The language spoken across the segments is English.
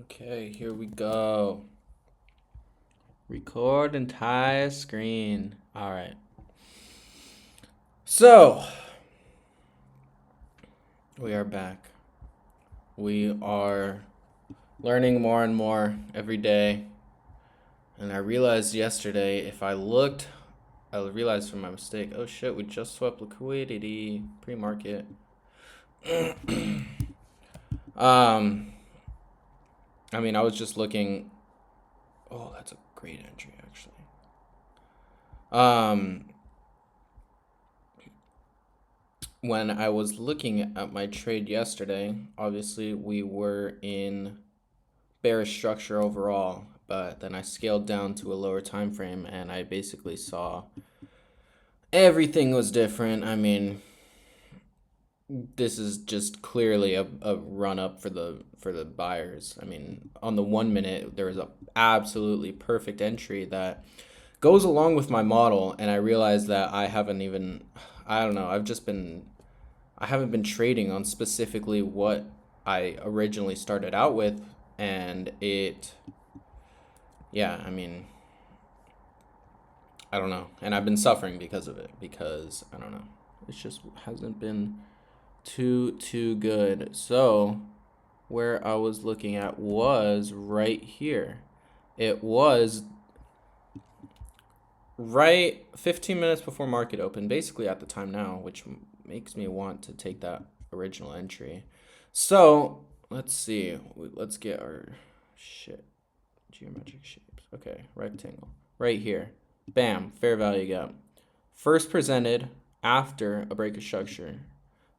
Okay, here we go. Record entire screen. All right. So, we are back. We are learning more and more every day. And I realized yesterday, I realized from my mistake, oh shit, we just swept liquidity pre-market. um, I was just looking. Oh, that's a great entry, actually. Um, when I was looking at my trade yesterday, obviously we were in bearish structure overall, but then I scaled down to a lower time frame and I basically saw everything was different. This is just clearly a run up for the buyers. On the 1 minute there was a absolutely perfect entry that goes along with my model, and I realized that I don't know, I haven't been trading on specifically what I originally started out with, and yeah, I don't know. And I've been suffering because of it, because I don't know. It just hasn't been too good. So, where I was looking at was right here. It was right 15 minutes before market open, basically at the time now, which makes me want to take that original entry. So, let's see. Let's get our shit. Geometric shapes. Okay, rectangle. Right here. Bam, fair value gap. First presented after a break of structure.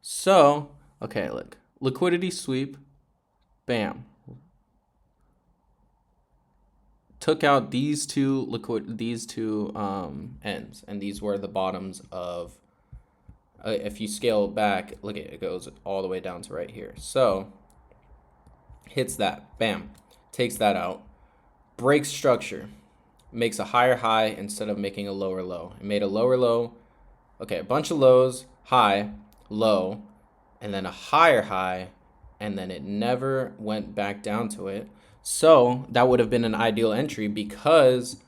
So, okay, look. Liquidity sweep. Bam. Took out these two ends, and these were the bottoms of. If you scale back, look at it goes all the way down to right here. So hits that, bam, takes that out, breaks structure, makes a higher high instead of making a lower low. It made a lower low, okay, a bunch of lows, high, low, and then a higher high, and then it never went back down to it. So that would have been an ideal entry, because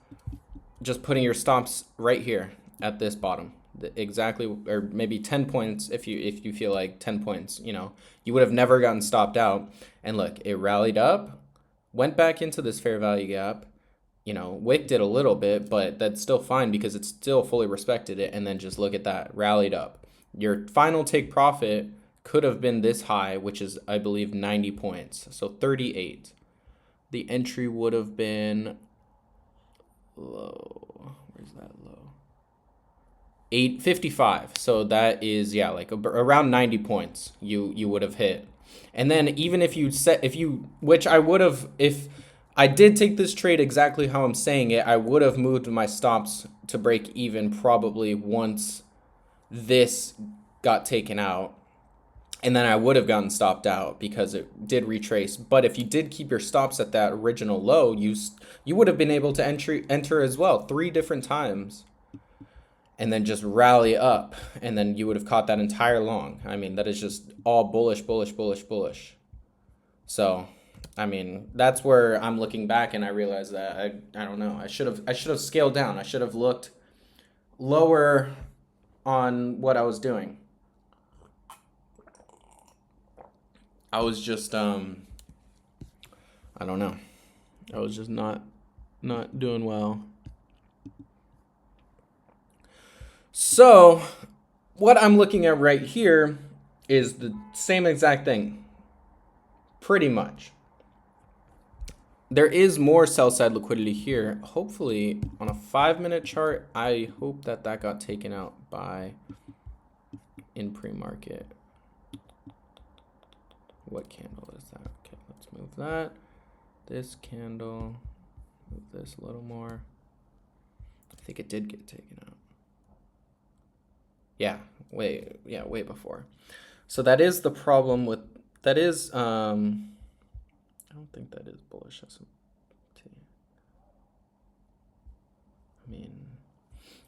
just putting your stops right here at this bottom, exactly, or maybe 10 points, if you feel like 10 points, you would have never gotten stopped out. And look, it rallied up, went back into this fair value gap, wicked it a little bit, but that's still fine because it still fully respected it. And then just look at that, rallied up. Your final take profit could have been this high, which is, I believe, 90 points. So 38. The entry would have been low. Where's that low? 855. So that is, yeah, like around 90 points you would have hit. And then even which I would have, if I did take this trade exactly how I'm saying it, I would have moved my stops to break even probably once this got taken out. And then I would have gotten stopped out because it did retrace. But if you did keep your stops at that original low, you would have been able to enter as well 3 different times, and then just rally up, and then you would have caught that entire long. That is just all bullish, bullish, bullish, bullish. So, that's where I'm looking back and I realize that I don't know. I should have scaled down. I should have looked lower on what I was doing. I was just I don't know. I was just not doing well. So, what I'm looking at right here is the same exact thing. Pretty much. There is more sell side liquidity here. Hopefully, on a 5 minute chart, I hope that got taken out by in pre-market. What candle is that? Okay, let's move that. This candle, move this a little more. I think it did get taken out. Yeah, way before. So that is the problem with that is I don't think that is bullish S&P.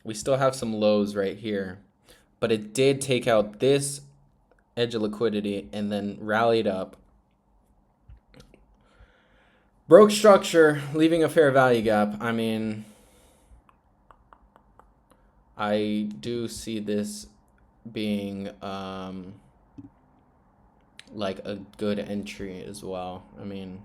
We still have some lows right here, but it did take out this edge of liquidity and then rallied up. Broke structure, leaving a fair value gap. I mean, I do see this being like a good entry as well. I mean,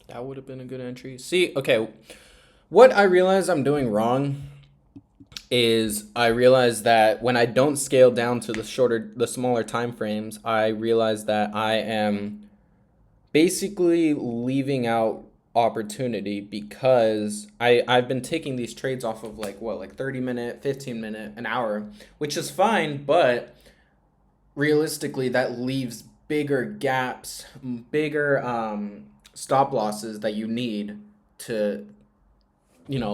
that would have been a good entry. See, okay, what I realize I'm doing wrong is I realize that when I don't scale down to the smaller time frames, I realize that I am basically leaving out opportunity because I've been taking these trades off of like 30-minute, 15-minute, an hour, which is fine, but realistically that leaves bigger gaps, bigger stop losses that you need to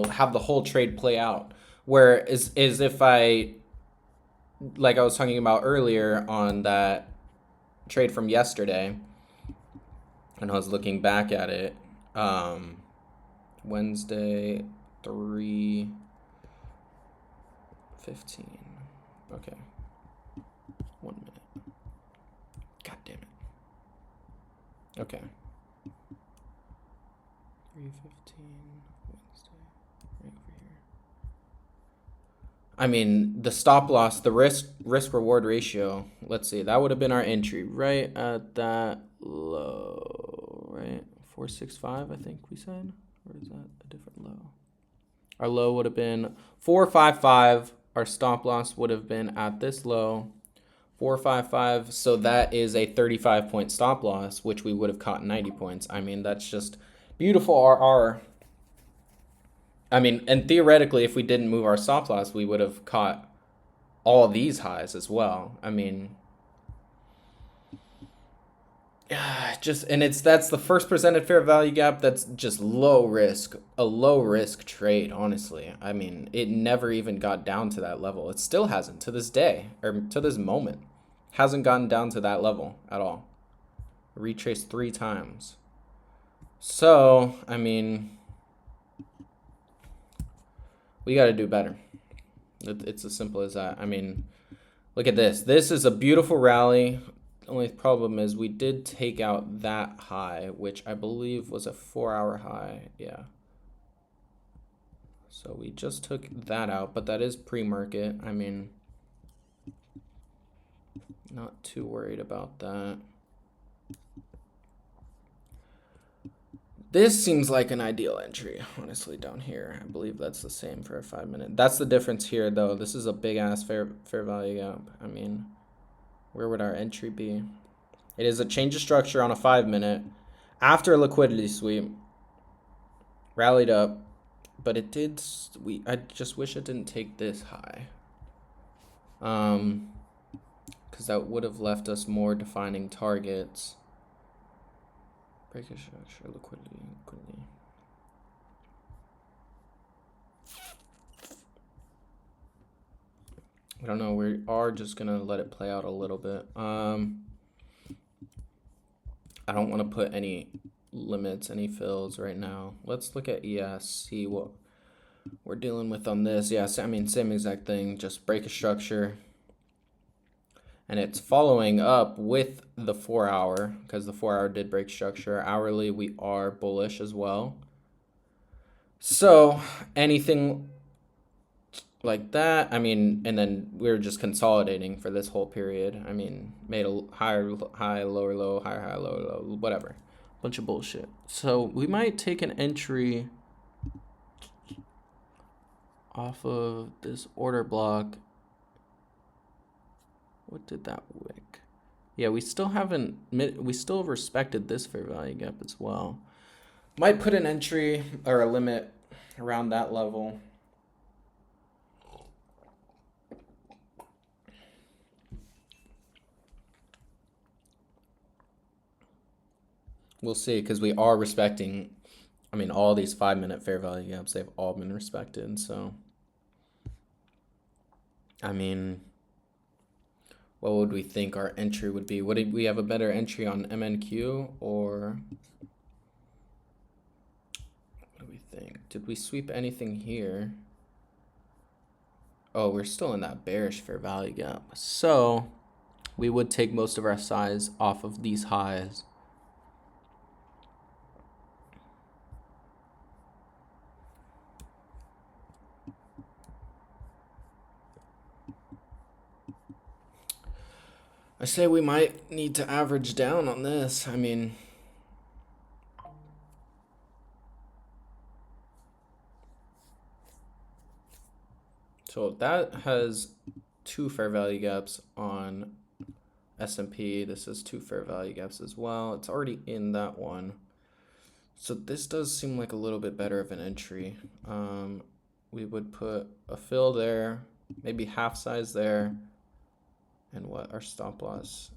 have the whole trade play out. Whereas is if I, like I was talking about earlier on that trade from yesterday, and I was looking back at it, Wednesday 3:15. Okay, 1 minute. God damn it. Okay. 3:15 Wednesday, right over here. I mean, the stop loss, the risk reward ratio. Let's see, that would have been our entry right at that low, right? 465, I think we said, or is that a different low? Our low would have been 455. Our stop loss would have been at this low, 455. So that is a 35-point stop loss, which we would have caught 90 points. I mean, that's just beautiful RR. I mean, and theoretically, if we didn't move our stop loss, we would have caught all these highs as well. I mean, that's the first presented fair value gap. That's just low risk, a low risk trade, honestly. I mean, it never even got down to that level. It still hasn't to this day, or to this moment. Hasn't gotten down to that level at all. Retraced 3 times. So, I mean, we got to do better. It's as simple as that. I mean, look at this. This is a beautiful rally. The only problem is we did take out that high, which I believe was a 4-hour high. Yeah. So we just took that out, but that is pre-market. I mean, not too worried about that. This seems like an ideal entry, honestly, down here. I believe that's the same for a 5-minute. That's the difference here, though. This is a big-ass fair value gap. I mean, where would our entry be? It is a change of structure on a 5-minute. After a liquidity sweep, rallied up, but it did. I just wish it didn't take this high. Because that would have left us more defining targets. Break a structure, liquidity. I don't know. We are just gonna let it play out a little bit. I don't want to put any limits, any fills right now. Let's look at ES, see what we're dealing with on this. Yeah, I mean, same exact thing. Just break a structure. And it's following up with the 4-hour, because the 4-hour did break structure. Hourly, we are bullish as well. So anything like that, I mean, and then we're just consolidating for this whole period. I mean, made a higher high, lower low, higher high, lower low, whatever. Bunch of bullshit. So we might take an entry off of this order block. What did that wick? Yeah, we still respected this fair value gap as well. Might put an entry or a limit around that level. We'll see, because we are respecting, I mean, all these 5-minute fair value gaps, they've all been respected. So, I mean, what would we think our entry would be? Would we have a better entry on MNQ, or what do we think? Did we sweep anything here? Oh, we're still in that bearish fair value gap. So we would take most of our size off of these highs. I say we might need to average down on this. I mean, so that has 2 fair value gaps on S&P. This is 2 fair value gaps as well. It's already in that one. So this does seem like a little bit better of an entry. We would put a fill there, maybe half size there. And what our stop loss?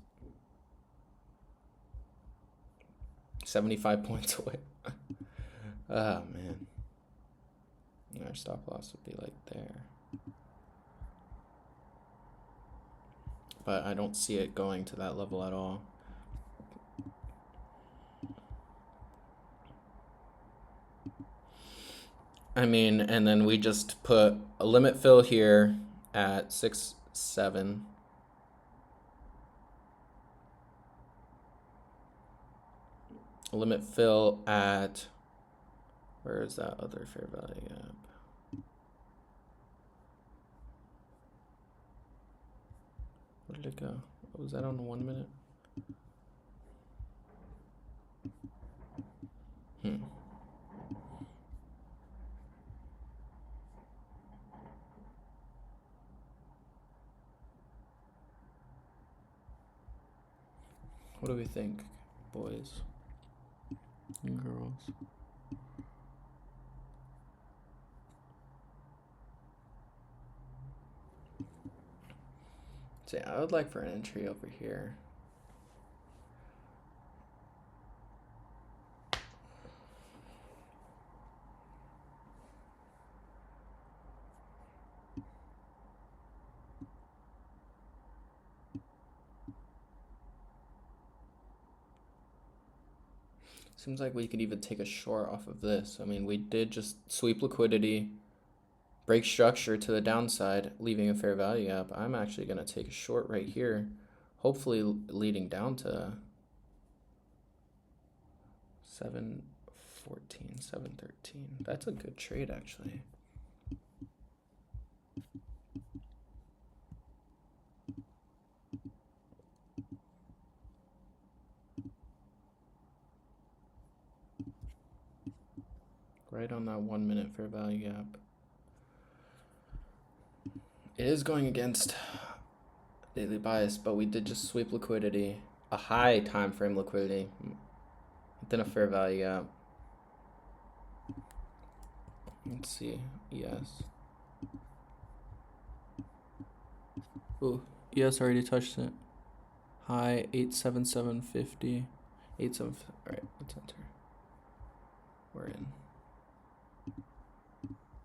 75 points away. Oh man. Our stop loss would be like there. But I don't see it going to that level at all. I mean, and then we just put a limit fill here at 6, 7. A limit fill at, where is that other fair value gap? Where did it go? What was that on 1 minute? What do we think, boys and girls? See, I would like for an entry over here. Seems like we could even take a short off of this. I mean, we did just sweep liquidity, break structure to the downside, leaving a fair value gap. I'm actually going to take a short right here, hopefully leading down to 714, 713. That's a good trade, actually. Right on that 1 minute fair value gap. It is going against daily bias, but we did just sweep liquidity, a high time frame liquidity, within a fair value gap. Let's see. Yes. Ooh, ES already touched it. High 87750. 87. All right, let's enter. We're in.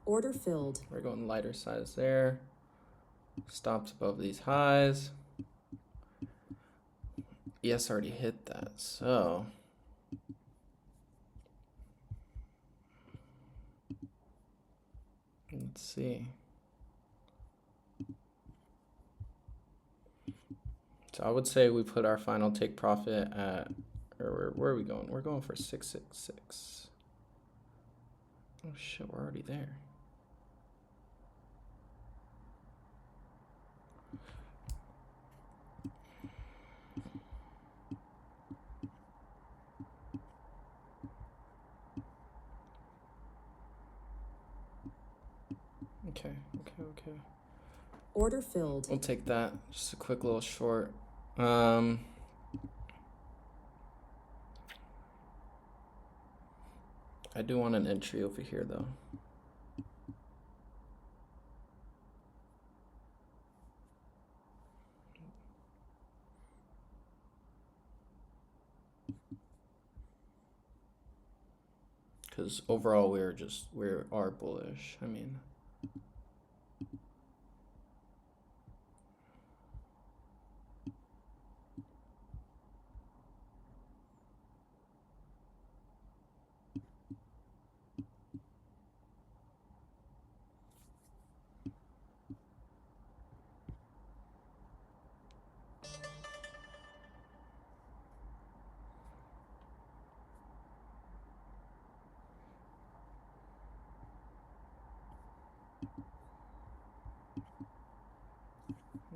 Order filled. We're going lighter size there. Stops above these highs. ES already hit that, so let's see. So I would say we put our final take profit at, or where are we going? We're going for 666. Oh shit, we're already there. Okay. Order filled. We'll take that. Just a quick little short. I do want an entry over here though. Because overall we are bullish. I mean,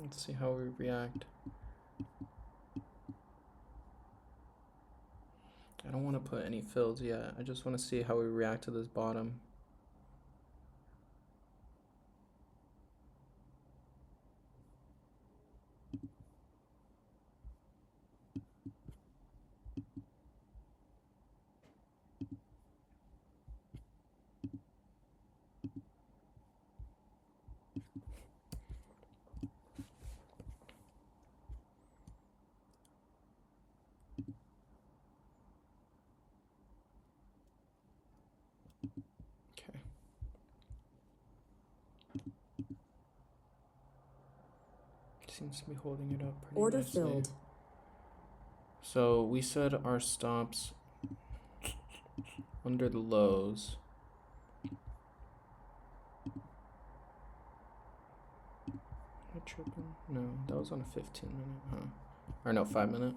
Let's see how we react. I don't want to put any fills yet. I just want to see how we react to this bottom. Okay. Seems to be holding it up pretty Order nicely. filled. So we said our stops under the lows. Am I tripping? No, that was on a 15-minute, huh? Or no, 5-minute.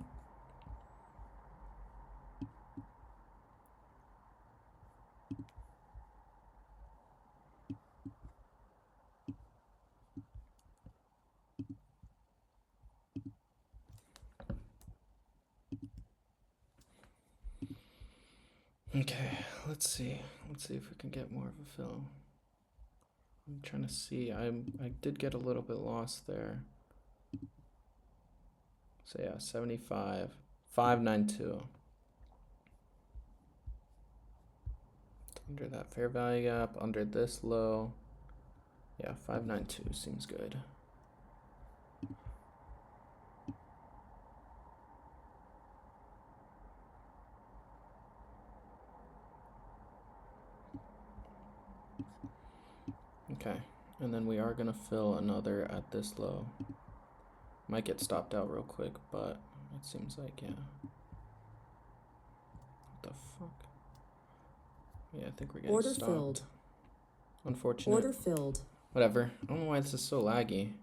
Okay, let's see. Let's see if we can get more of a fill. I'm trying to see. I did get a little bit lost there. So yeah, 75, 592. Under that fair value gap, under this low. Yeah, 592 seems good. Okay, and then we are gonna fill another at this low. Might get stopped out real quick, but it seems like, yeah. What the fuck? Yeah, I think we're getting Order stopped. filled. Unfortunate. Order filled. Whatever. I don't know why this is so laggy.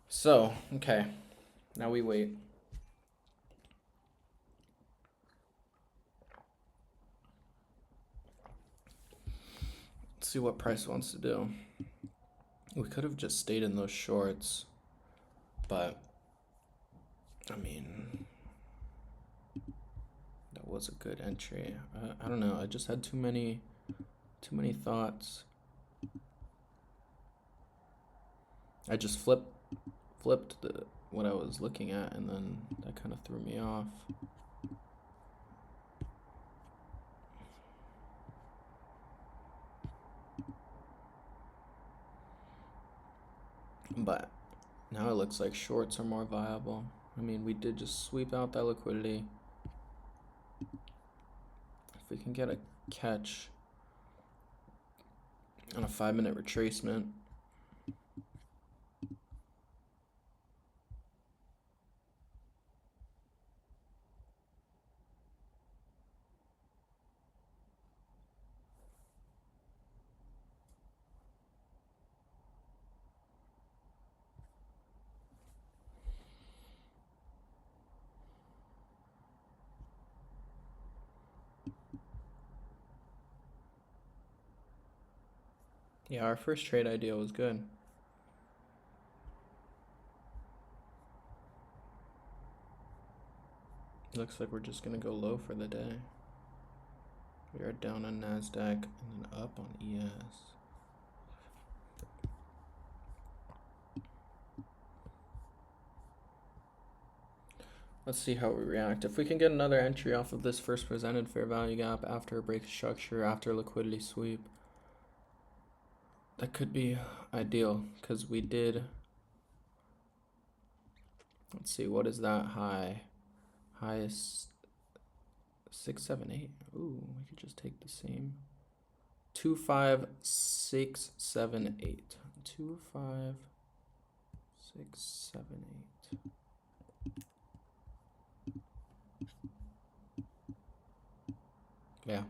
So, okay. Now we wait. Let's see what price wants to do. We could have just stayed in those shorts, but I mean, that was a good entry. I don't know. I just had too many thoughts. I just flipped what I was looking at, and then that kind of threw me off. But now it looks like shorts are more viable. I mean, we did just sweep out that liquidity. If we can get a catch on a 5-minute retracement. Yeah, our first trade idea was good. Looks like we're just gonna go low for the day. We are down on NASDAQ and then up on ES. Let's see how we react. If we can get another entry off of this first presented fair value gap after a break of structure, after a liquidity sweep, that could be ideal, because we did, let's see, what is that high? High is 678. Ooh, we could just take the same. 25678. 25678. Yeah.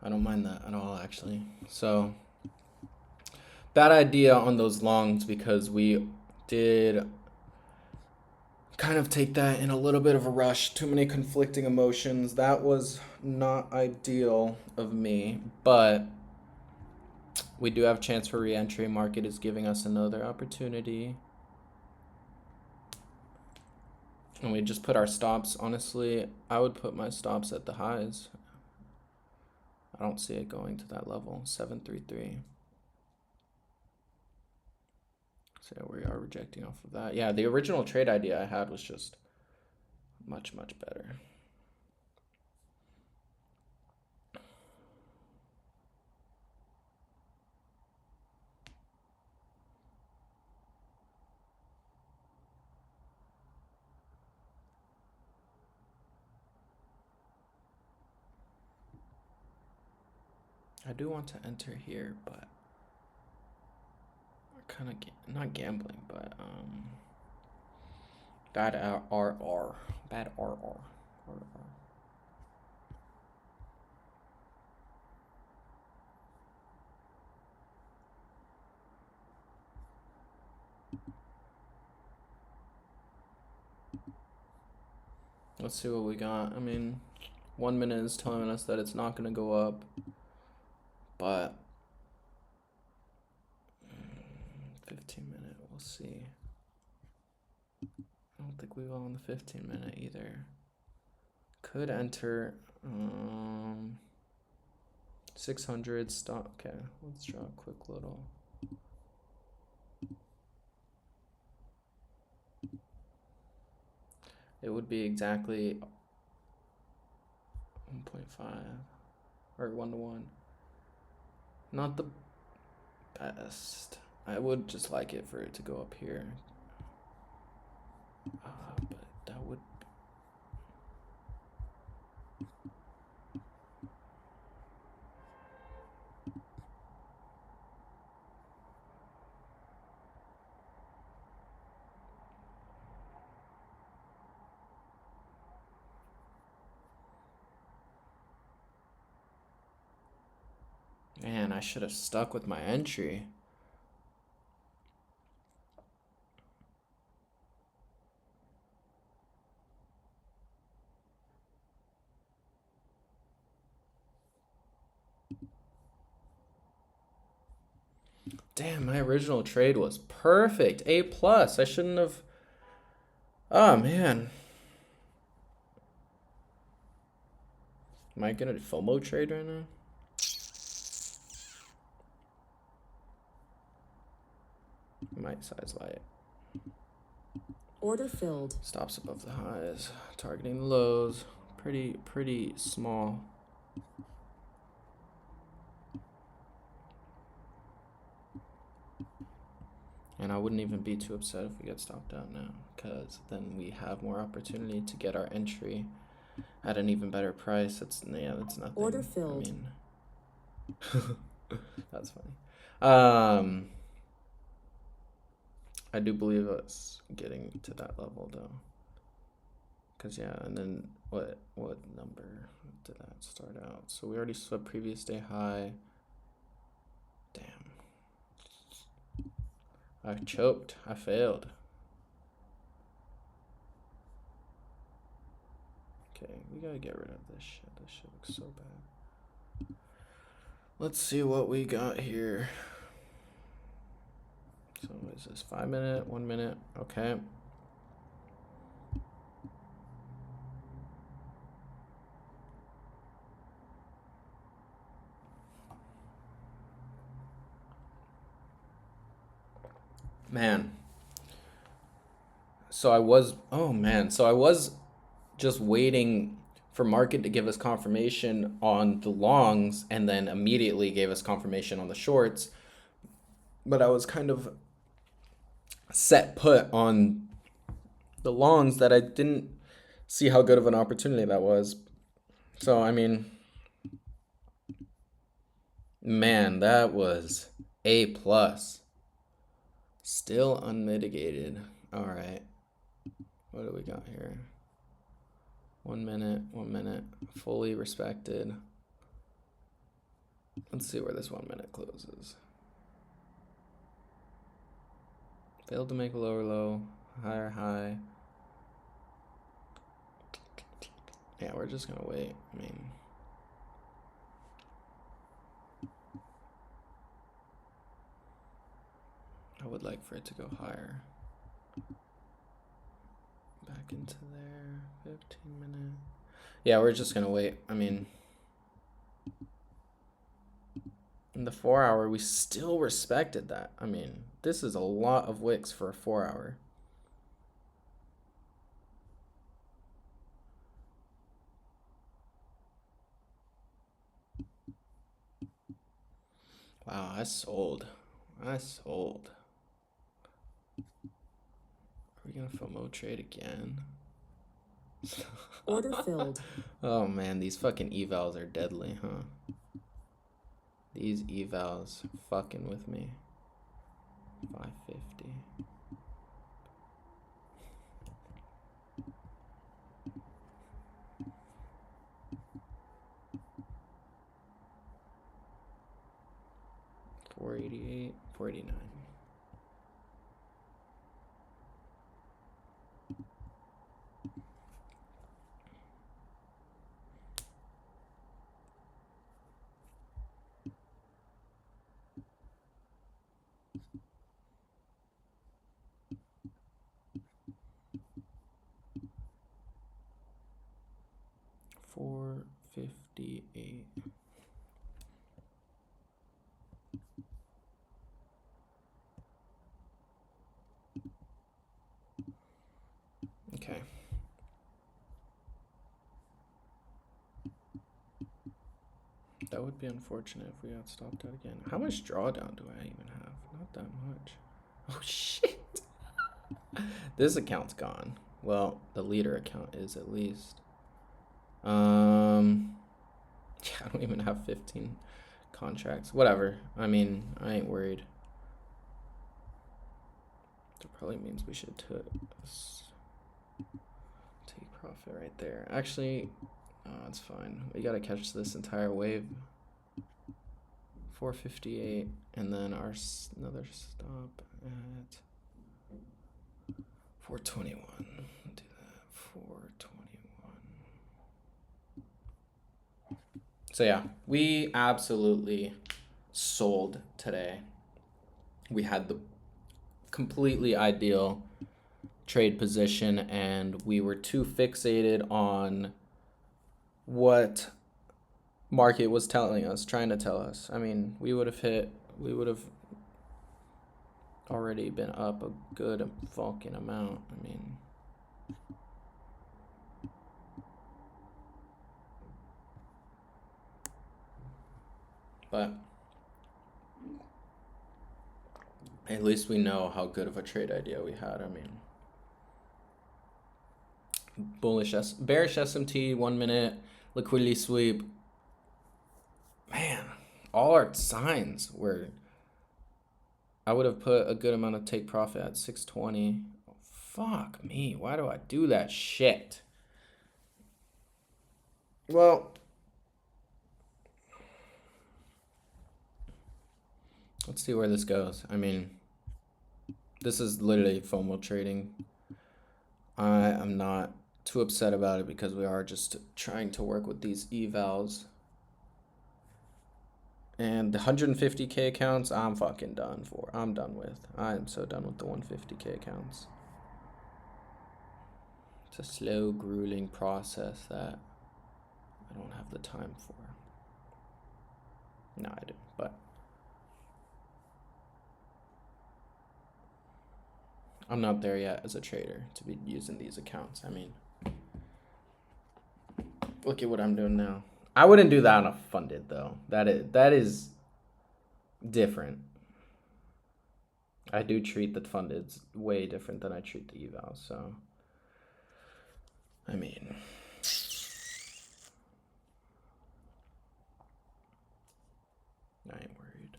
I don't mind that at all, actually. So, bad idea on those longs, because we did kind of take that in a little bit of a rush. Too many conflicting emotions. That was not ideal of me, but we do have a chance for re-entry. Market is giving us another opportunity. And we just put our stops. Honestly, I would put my stops at the highs. I don't see it going to that level. 733. So we are rejecting off of that. Yeah, the original trade idea I had was just much, much better. I do want to enter here, but kind of not gambling, but bad RR, bad RR. Let's see what we got. I mean, 1 minute is telling us that it's not going to go up, but 15 minute, we'll see. I don't think we will on the 15 minute either. Could enter 600 stop. Okay, let's draw a quick little. It would be exactly 1.5 or 1-to-1. Not the best. I would just like it for it to go up here. But that would. Man, I should have stuck with my entry. Damn, my original trade was perfect. A plus. I shouldn't have. Oh man. Am I gonna FOMO trade right now? I might size light. Order filled. Stops above the highs. Targeting the lows. Pretty small. And I wouldn't even be too upset if we get stopped out now, because then we have more opportunity to get our entry at an even better price. That's nothing. Order filled. I mean, that's funny. I do believe us getting to that level though, because yeah. And then what number did that start out? So we already saw previous day high. Damn. I choked. I failed. Okay, we gotta get rid of this shit. This shit looks so bad. Let's see what we got here. So what is this? 5 minute, 1 minute? Okay. Man. So I was just waiting for market to give us confirmation on the longs and then immediately gave us confirmation on the shorts. But I was kind of set put on the longs that I didn't see how good of an opportunity that was. So, I mean, man, that was A plus. Still unmitigated. All right. What do we got here? 1 minute, 1 minute. Fully respected. Let's see where this 1 minute closes. Failed to make a lower low, higher high. Yeah, we're just gonna wait. I mean, I would like for it to go higher. Back into there, 15 minute. Yeah, we're just gonna wait. I mean, in the 4 hour, we still respected that. I mean, this is a lot of wicks for a 4 hour. Wow, I sold. I sold. Are we gonna FOMO trade again? Order filled. Oh man, these fucking evals are deadly, huh? These evals fucking with me. 550. $488, $489. $458. Okay. That would be unfortunate if we got stopped out again. How much drawdown do I even have? Not that much. Oh shit. This account's gone. Well, the leader account is at least. Yeah, I don't even have 15 contracts. Whatever. I mean, I ain't worried. That probably means we should take profit right there. Actually, it's fine. We gotta catch this entire wave. 458, and then our another stop at 421. Do that. 421. So yeah, we absolutely sold today. We had the completely ideal trade position, and we were too fixated on what market was telling us, trying to tell us. I mean, we would have already been up a good fucking amount. I mean, but at least we know how good of a trade idea we had. I mean, bearish SMT, 1 minute, liquidity sweep. Man, all our signs were. I would have put a good amount of take profit at 620. Oh, fuck me. Why do I do that shit? Well, let's see where this goes. I mean, this is literally FOMO trading. I am not too upset about it because we are just trying to work with these evals. And the 150K accounts, I'm fucking done for. I'm done with. I am so done with the 150K accounts. It's a slow, grueling process that I don't have the time for. No, I do, but I'm not there yet as a trader to be using these accounts. I mean, look at what I'm doing now. I wouldn't do that on a funded though. That is different. I do treat the fundeds way different than I treat the evals. So, I mean, I ain't worried.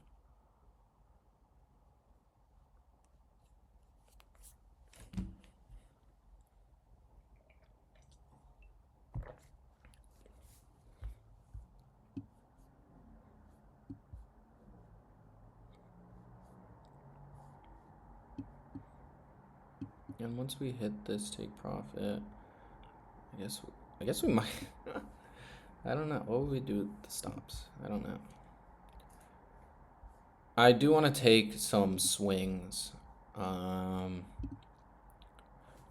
And once we hit this take profit, I guess I guess we might. I don't know. What would we do with the stops? I don't know. I do want to take some swings. Um,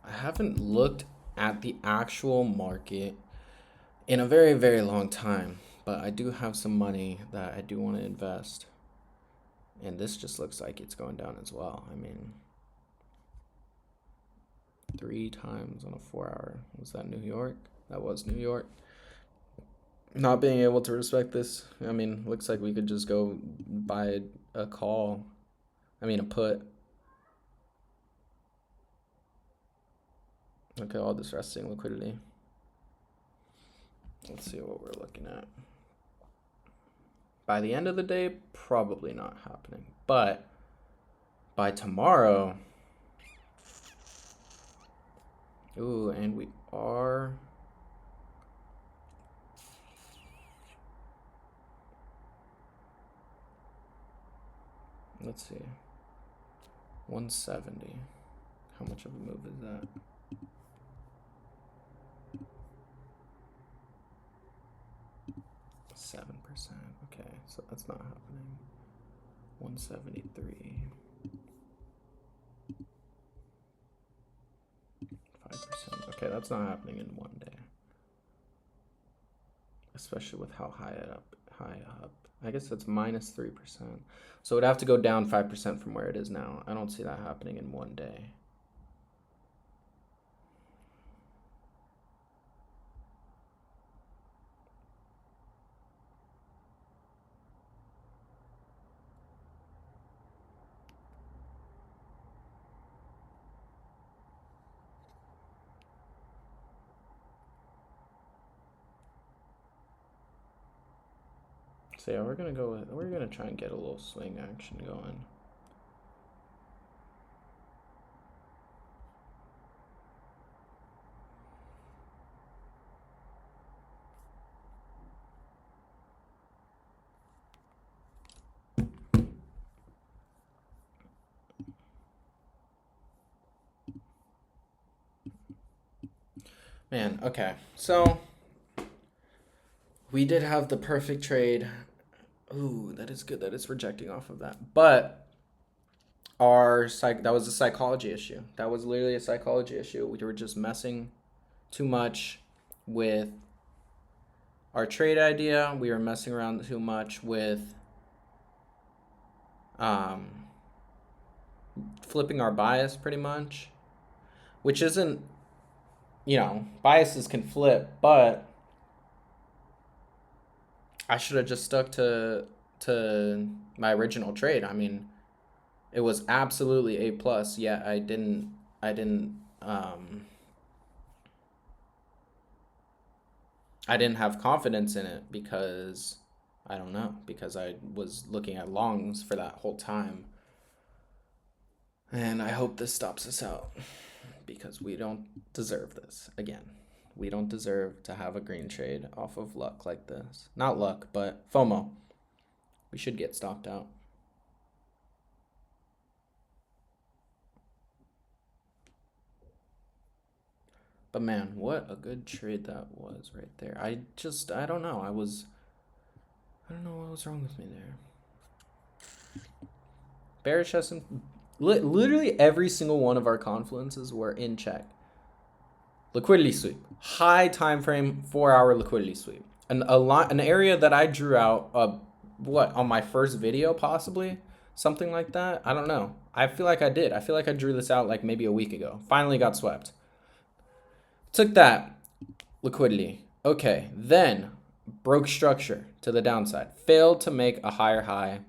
I haven't looked at the actual market in a very, very long time, but I do have some money that I do want to invest. And this just looks like it's going down as well. I mean, 3 times on a 4 hour. Was that New York? That was New York. Not being able to respect this. I mean, looks like we could just go buy a call. I mean, a put. Okay, all this resting liquidity. Let's see what we're looking at. By the end of the day, probably not happening. But by tomorrow, ooh, and we are. Let's see. 170. How much of a move is that? Seven percent. Okay, so that's not happening. 173. 5%. Okay, that's not happening in one day. Especially with how high up. I guess that's minus 3%. So it would have to go down 5% from where it is now. I don't see that happening in one day. So yeah, we're gonna try and get a little swing action going. Man, okay. So we did have the perfect trade. Ooh, that is good that it's rejecting off of that. But that was a psychology issue. That was literally a psychology issue. We were just messing too much with our trade idea. We were messing around too much with flipping our bias pretty much, which isn't, biases can flip, but I should have just stuck to my original trade. I mean, it was absolutely A plus. Yet I didn't have confidence in it because I don't know, because I was looking at longs for that whole time. And I hope this stops us out because we don't deserve this again. We don't deserve to have a green trade off of luck like this. Not luck, but FOMO. We should get stopped out. But man, what a good trade that was right there. I don't know. I don't know what was wrong with me there. Bearish S&P. Literally every single one of our confluences were in check. Liquidity sweep, high time frame, 4 hour liquidity sweep, an area that I drew out. On my first video, possibly something like that. I don't know. I feel like I did. I feel like I drew this out like maybe a week ago. Finally got swept. Took that liquidity. Okay, then broke structure to the downside. Failed to make a higher high.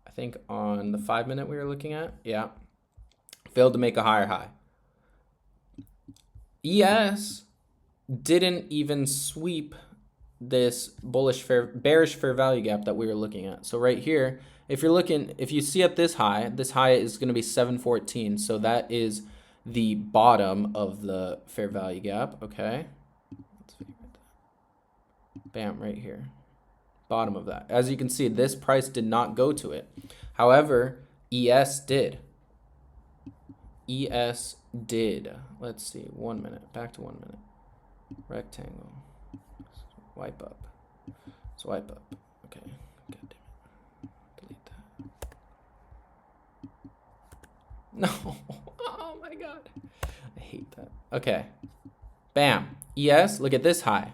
I think on the 5 minute we were looking at. Yeah. Failed to make a higher high. ES didn't even sweep this bearish fair value gap that we were looking at. So right here, if you see at this high is going to be 714. So that is the bottom of the fair value gap. Okay. Let's figure that. Bam, right here. Bottom of that. As you can see, this price did not go to it. However, ES did. ES did. Let's see. 1 minute. Back to 1 minute. rectangle, swipe up, swipe up. Okay, god damn it, delete that. No, oh my god, I hate that. Okay, bam, ES. Look at this high.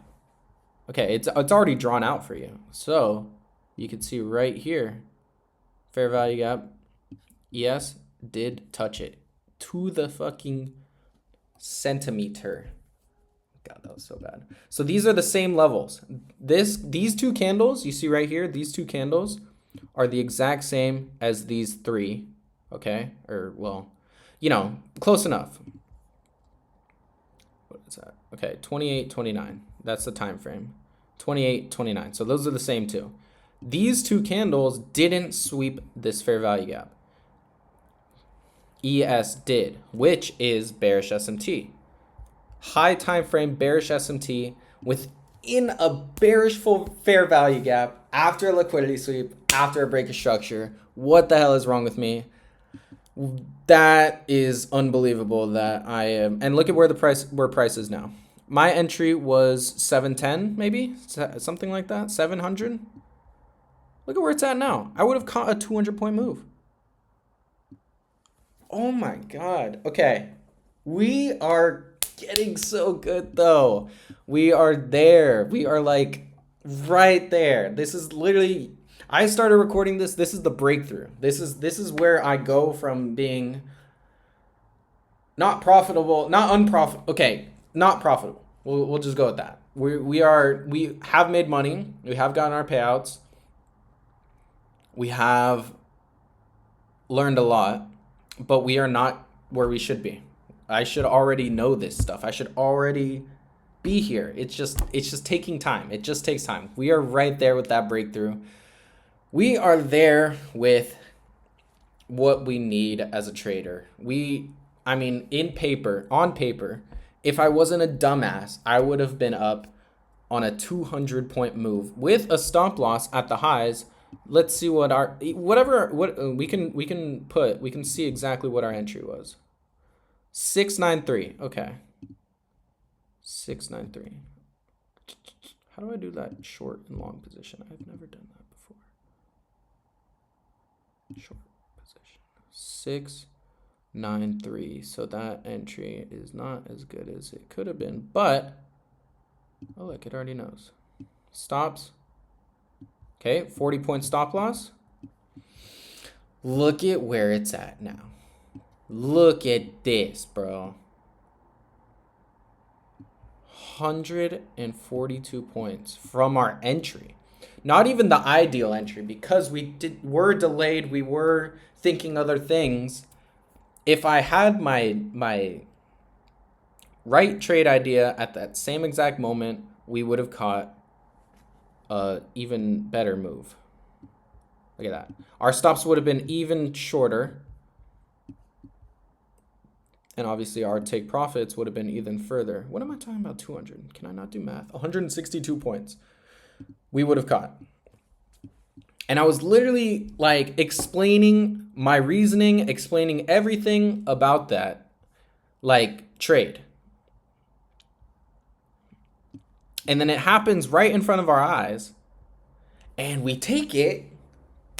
Okay, it's already drawn out for you, so you can see right here, fair value gap. ES did touch it to the fucking centimeter. God, that was so bad. So these are the same levels. These two candles you see right here, these two candles are the exact same as these three. Okay, or well, you know, close enough. What is that? Okay, 28, 29. That's the time frame. 28, 29. So those are the same two. These two candles didn't sweep this fair value gap. ES did, which is bearish SMT. High time frame bearish SMT within a bearish full fair value gap after a liquidity sweep, after a break of structure. What the hell is wrong with me? That is unbelievable that I am. And look at where price is now. My entry was 710, maybe something like that, 700. Look at where it's at now. I would have caught a 200-point move. Oh my god. Okay, we are getting so good though. We are there. We are like right there. This is literally, I started recording this. This is the breakthrough. This is where I go from being not profitable, not unprofitable. Okay, not profitable. We'll just go with that. We have made money. We have gotten our payouts. We have learned a lot, but we are not where we should be. I should already know this stuff. I should already be here. It's just taking time. It just takes time. We are right there with that breakthrough. We are there with what we need as a trader. I mean, on paper, if I wasn't a dumbass, I would have been up on a 200-point move with a stop loss at the highs. Let's see what we can see exactly what our entry was. 693. Okay. 693. How do I do that short and long position? I've never done that before. Short position. 693. So that entry is not as good as it could have been, but oh look, it already knows. Stops. Okay, 40-point stop loss. Look at where it's at now. Look at this, bro. 142 points from our entry. Not even the ideal entry, because were delayed, we were thinking other things. If I had my right trade idea at that same exact moment, we would have caught a even better move. Look at that. Our stops would have been even shorter. And obviously our take profits would have been even further. What am I talking about? 200. Can I not do math? 162 points. We would have caught. And I was literally like explaining my reasoning, explaining everything about that, like trade. And then it happens right in front of our eyes. And we take it,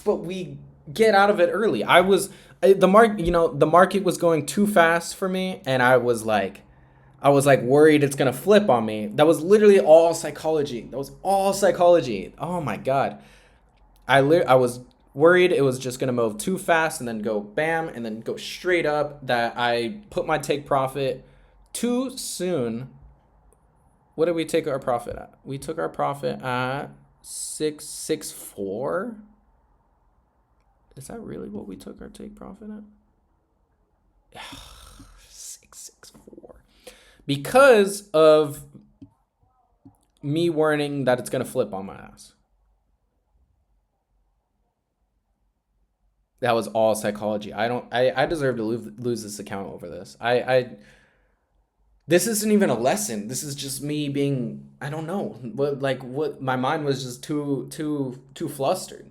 but we get out of it early. The market was going too fast for me, and I was like worried it's gonna flip on me. That was literally all psychology. Oh my god. I was worried it was just gonna move too fast and then go bam and then go straight up, that I put my take profit too soon. What did we take our profit at? We took our profit at 664. Is that really what we took our take profit at? 664. Because of me warning that it's gonna flip on my ass. That was all psychology. I deserve to lose this account over this. This isn't even a lesson. This is just me being, I don't know, what my mind was just too flustered.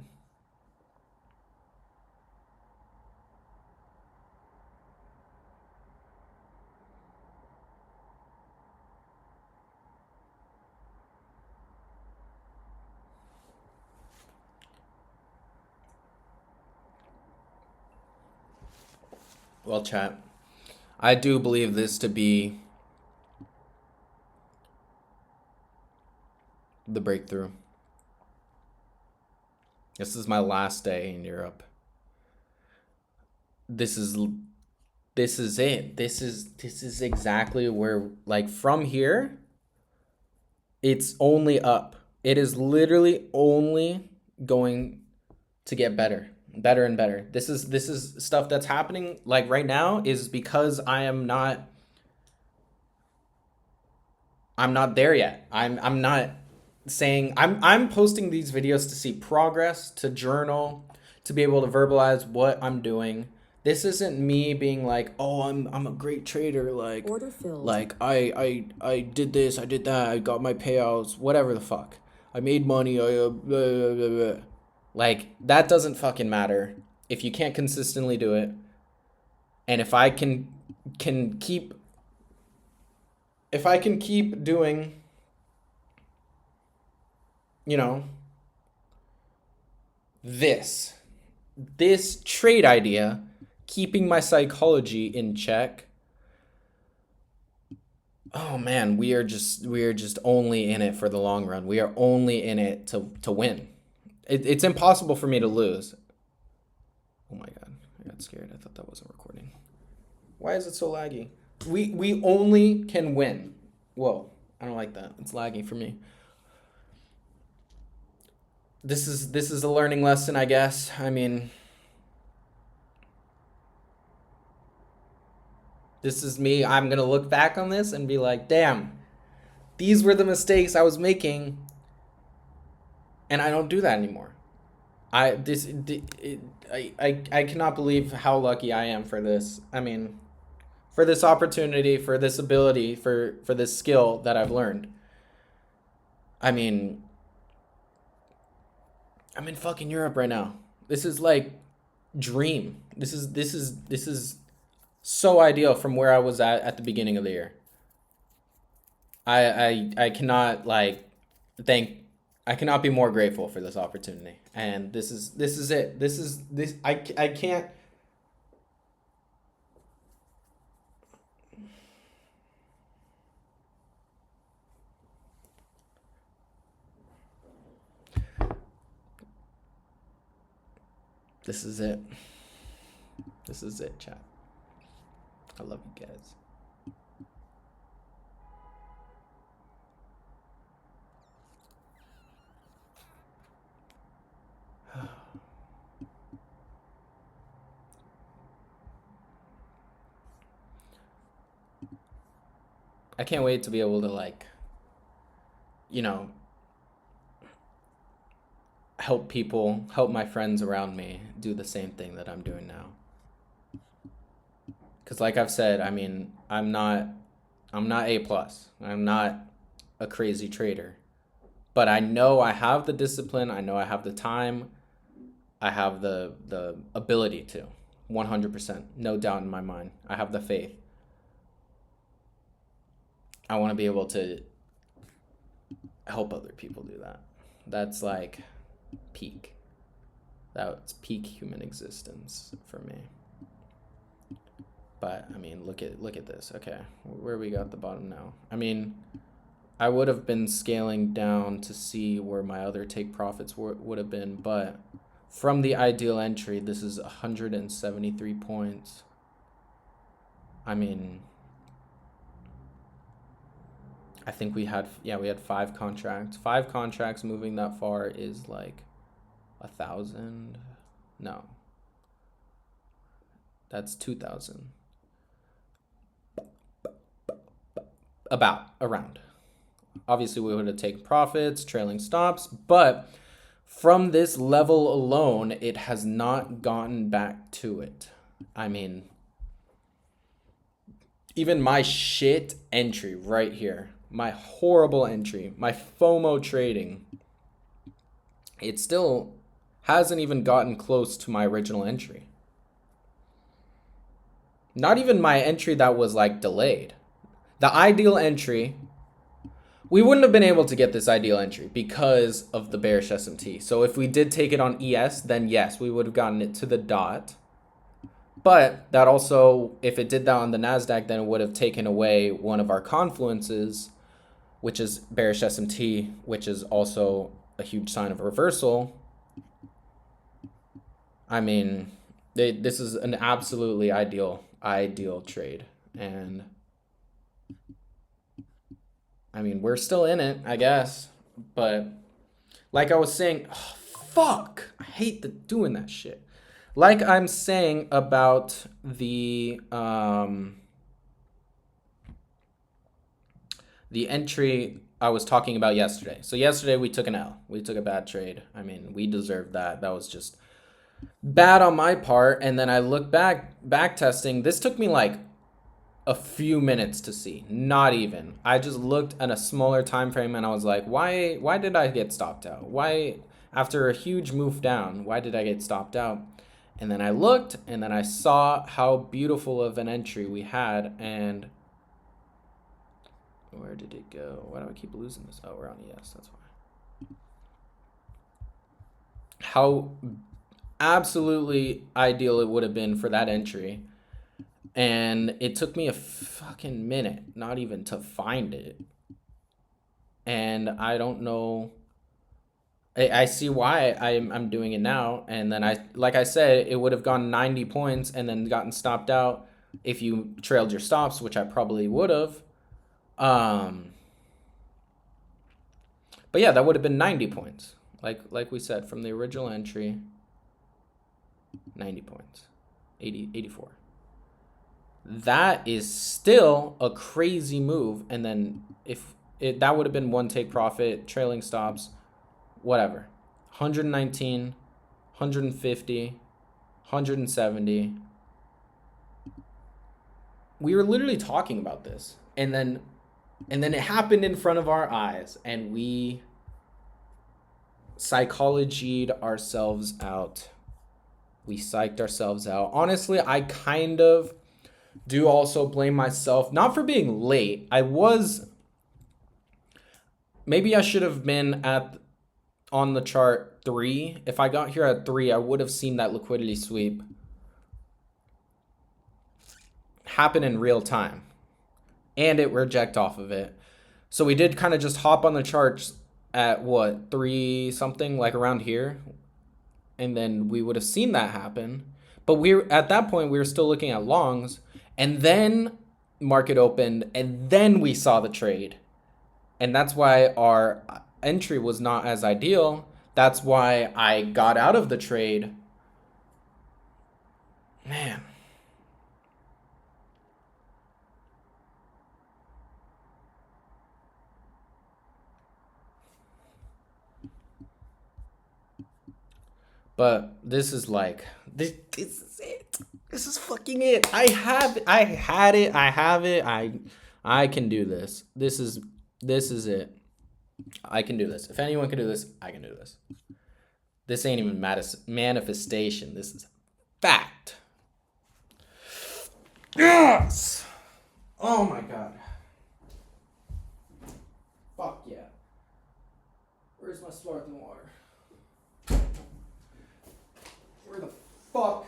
Well, chat, I do believe this to be the breakthrough. This is my last day in Europe. This is it. This is exactly where, like, from here, it's only up. It is literally only going to get better, better and better. This is stuff that's happening like right now is because I'm not there yet. I'm not saying I'm posting these videos to see progress, to journal, to be able to verbalize what I'm doing. This isn't me being like, "Oh, I'm a great trader, Order filled. like I did this, I did that, I got my payouts, whatever the fuck. I made money, blah, blah, blah, blah." Like that doesn't fucking matter if you can't consistently do it. And if I can keep if I can keep doing, you know, this trade idea, keeping my psychology in check. Oh man, we are just only in it for the long run. We are only in it to win. It's impossible for me to lose. Oh my god, I got scared. I thought that wasn't recording. Why is it so laggy? We only can win. Whoa, I don't like that. It's laggy for me. This is a learning lesson, I guess. I mean, this is me. I'm going to look back on this and be like, "Damn. These were the mistakes I was making, and I don't do that anymore." I cannot believe how lucky I am for this. I mean, for this opportunity, for this ability, for this skill that I've learned. I mean, I'm in fucking Europe right now. This is like dream. This is so ideal from where I was at the beginning of the year. I cannot like thank I cannot be more grateful for this opportunity. And this is it. This I can't. This is it. This is it, chat. I love you guys. I can't wait to be able to, like, you know, help people, help my friends around me do the same thing that I'm doing now. Because like I've said, I mean, I'm not A plus. I'm not a crazy trader. But I know I have the discipline, I know I have the time, I have the ability to. 100%. No doubt in my mind. I have the faith. I want to be able to help other people do that. That's like peak. That's peak human existence for me. But I mean, look at this. Okay, where we got the bottom now. I mean, I would have been scaling down to see where my other take profits would have been, but from the ideal entry, this is 173 points. I mean, I think we had 5 contracts. 5 contracts moving that far is like 1,000. No, that's 2,000. Around. Obviously, we would have taken profits, trailing stops, but from this level alone, it has not gotten back to it. I mean, even my shit entry right here, my horrible entry, my FOMO trading, it still hasn't even gotten close to my original entry. Not even my entry that was like delayed. The ideal entry, we wouldn't have been able to get this ideal entry because of the bearish SMT. So if we did take it on ES, then yes, we would have gotten it to the dot. But that also, if it did that on the NASDAQ, then it would have taken away one of our confluences, which is bearish SMT, which is also a huge sign of a reversal. I mean, this is an absolutely ideal trade. And I mean, we're still in it, I guess. But like I was saying, oh, fuck, I hate doing that shit. Like I'm saying about the entry I was talking about yesterday. So yesterday we took an L. We took a bad trade. I mean, we deserved that. That was just bad on my part. And then I look back testing. This took me like a few minutes to see, not even. I just looked at a smaller time frame and I was like, why did I get stopped out? Why, after a huge move down, why did I get stopped out? And then I looked and then I saw how beautiful of an entry we had. And where did it go? Why do I keep losing this? Oh, we're on ES, that's why. How absolutely ideal it would have been for that entry. And it took me a fucking minute, not even to find it. And I don't know. I see why I'm doing it now. And then like I said, it would have gone 90 points and then gotten stopped out if you trailed your stops, which I probably would have. But yeah, that would have been 90 points. Like we said, from the original entry, 90 points, 84. That is still a crazy move. And then that would have been one take profit, trailing stops, whatever. 119, 150, 170. We were literally talking about this. And then it happened in front of our eyes. And we psychologied ourselves out. We psyched ourselves out. Honestly, I kind of do also blame myself, not for being late. Maybe I should have been on the chart 3. If I got here at 3, I would have seen that liquidity sweep happen in real time and it reject off of it. So we did kind of just hop on the charts at what, 3 something, like around here, and then we would have seen that happen. But at that point we were still looking at longs, and then market opened, and then we saw the trade. And that's why our entry was not as ideal. That's why I got out of the trade. Man. But this is like, this is it. This is fucking it. I have it. I can do this. This is it. I can do this. If anyone can do this, I can do this. This ain't even manifestation. This is fact. Yes! Oh my god. Fuck yeah. Where's my sparkling water? Where the fuck?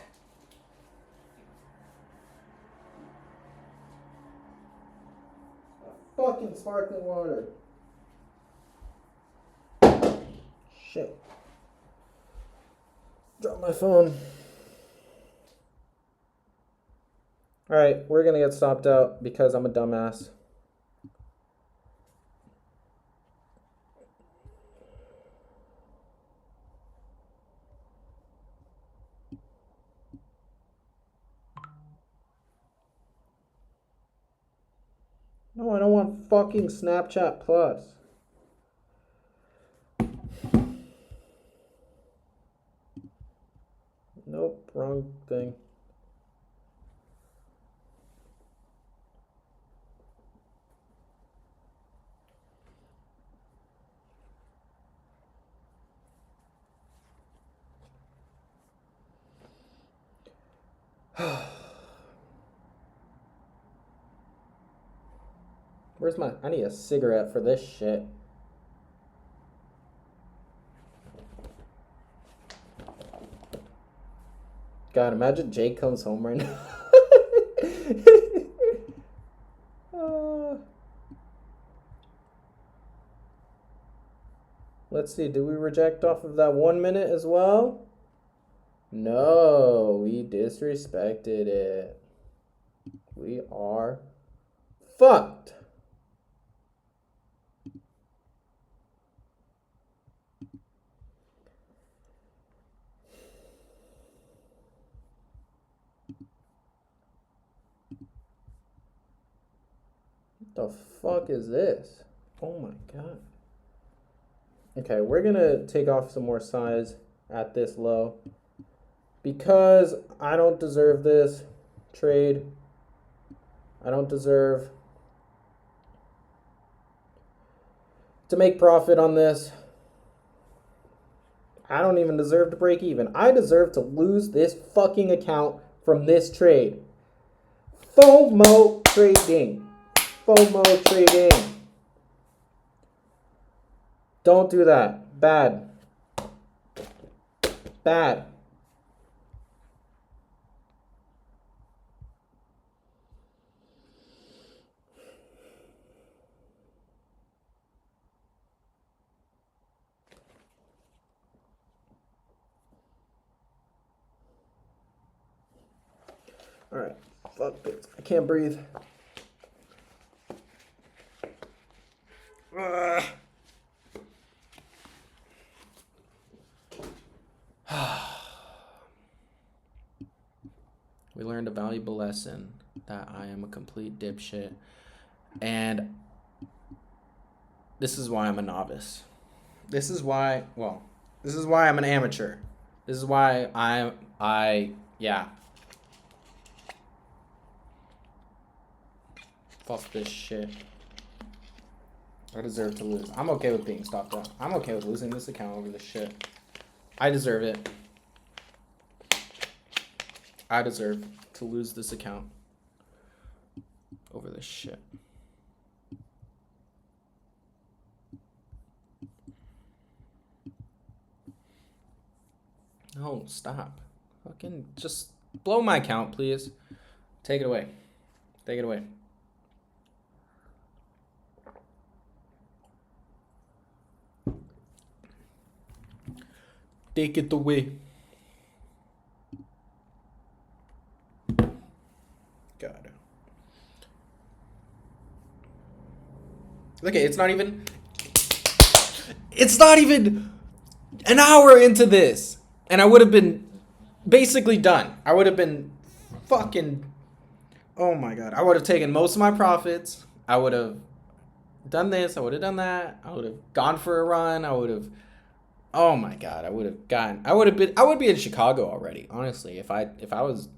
Fucking sparkling water. Shit. Drop my phone. Alright, we're gonna get stopped out because I'm a dumbass. No, I don't want fucking Snapchat Plus. Nope, wrong thing. I need a cigarette for this shit. God, imagine Jake comes home right now. Let's see, do we reject off of that 1 minute as well? No, we disrespected it. We are fucked. What the fuck is this? Oh my god. Okay, we're gonna take off some more size at this low because I don't deserve this trade. I don't deserve to make profit on this. I don't even deserve to break even. I deserve to lose this fucking account from this trade. FOMO trading. FOMO trading. Don't do that. Bad. Bad. All right. Fuck this. I can't breathe. We learned a valuable lesson that I am a complete dipshit. And this is why I'm a novice. This is why I'm an amateur. This is why yeah. Fuck this shit. I deserve to lose. I'm okay with being stopped out. I'm okay with losing this account over this shit. I deserve it. I deserve to lose this account over this shit. No, stop. Fucking just blow my account, please. Take it away. Take it away. Take it away. God. Okay, it's not even an hour into this. And I would have been basically done. I would have been fucking... Oh my god. I would have taken most of my profits. I would have done this. I would have done that. I would have gone for a run. I would have... Oh my god. I would be in Chicago already, honestly. If I was...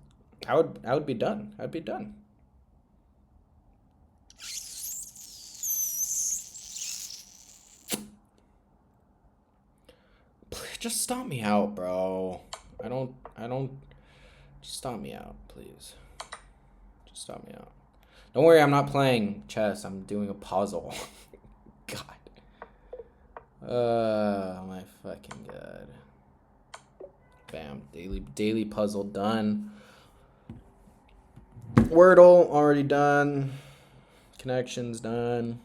I would be done. I'd be done. Just stop me out, bro. I don't just stop me out, please. Just stop me out. Don't worry, I'm not playing chess. I'm doing a puzzle. God. My fucking god. Bam. Daily puzzle done. Wordle already done. Connections done.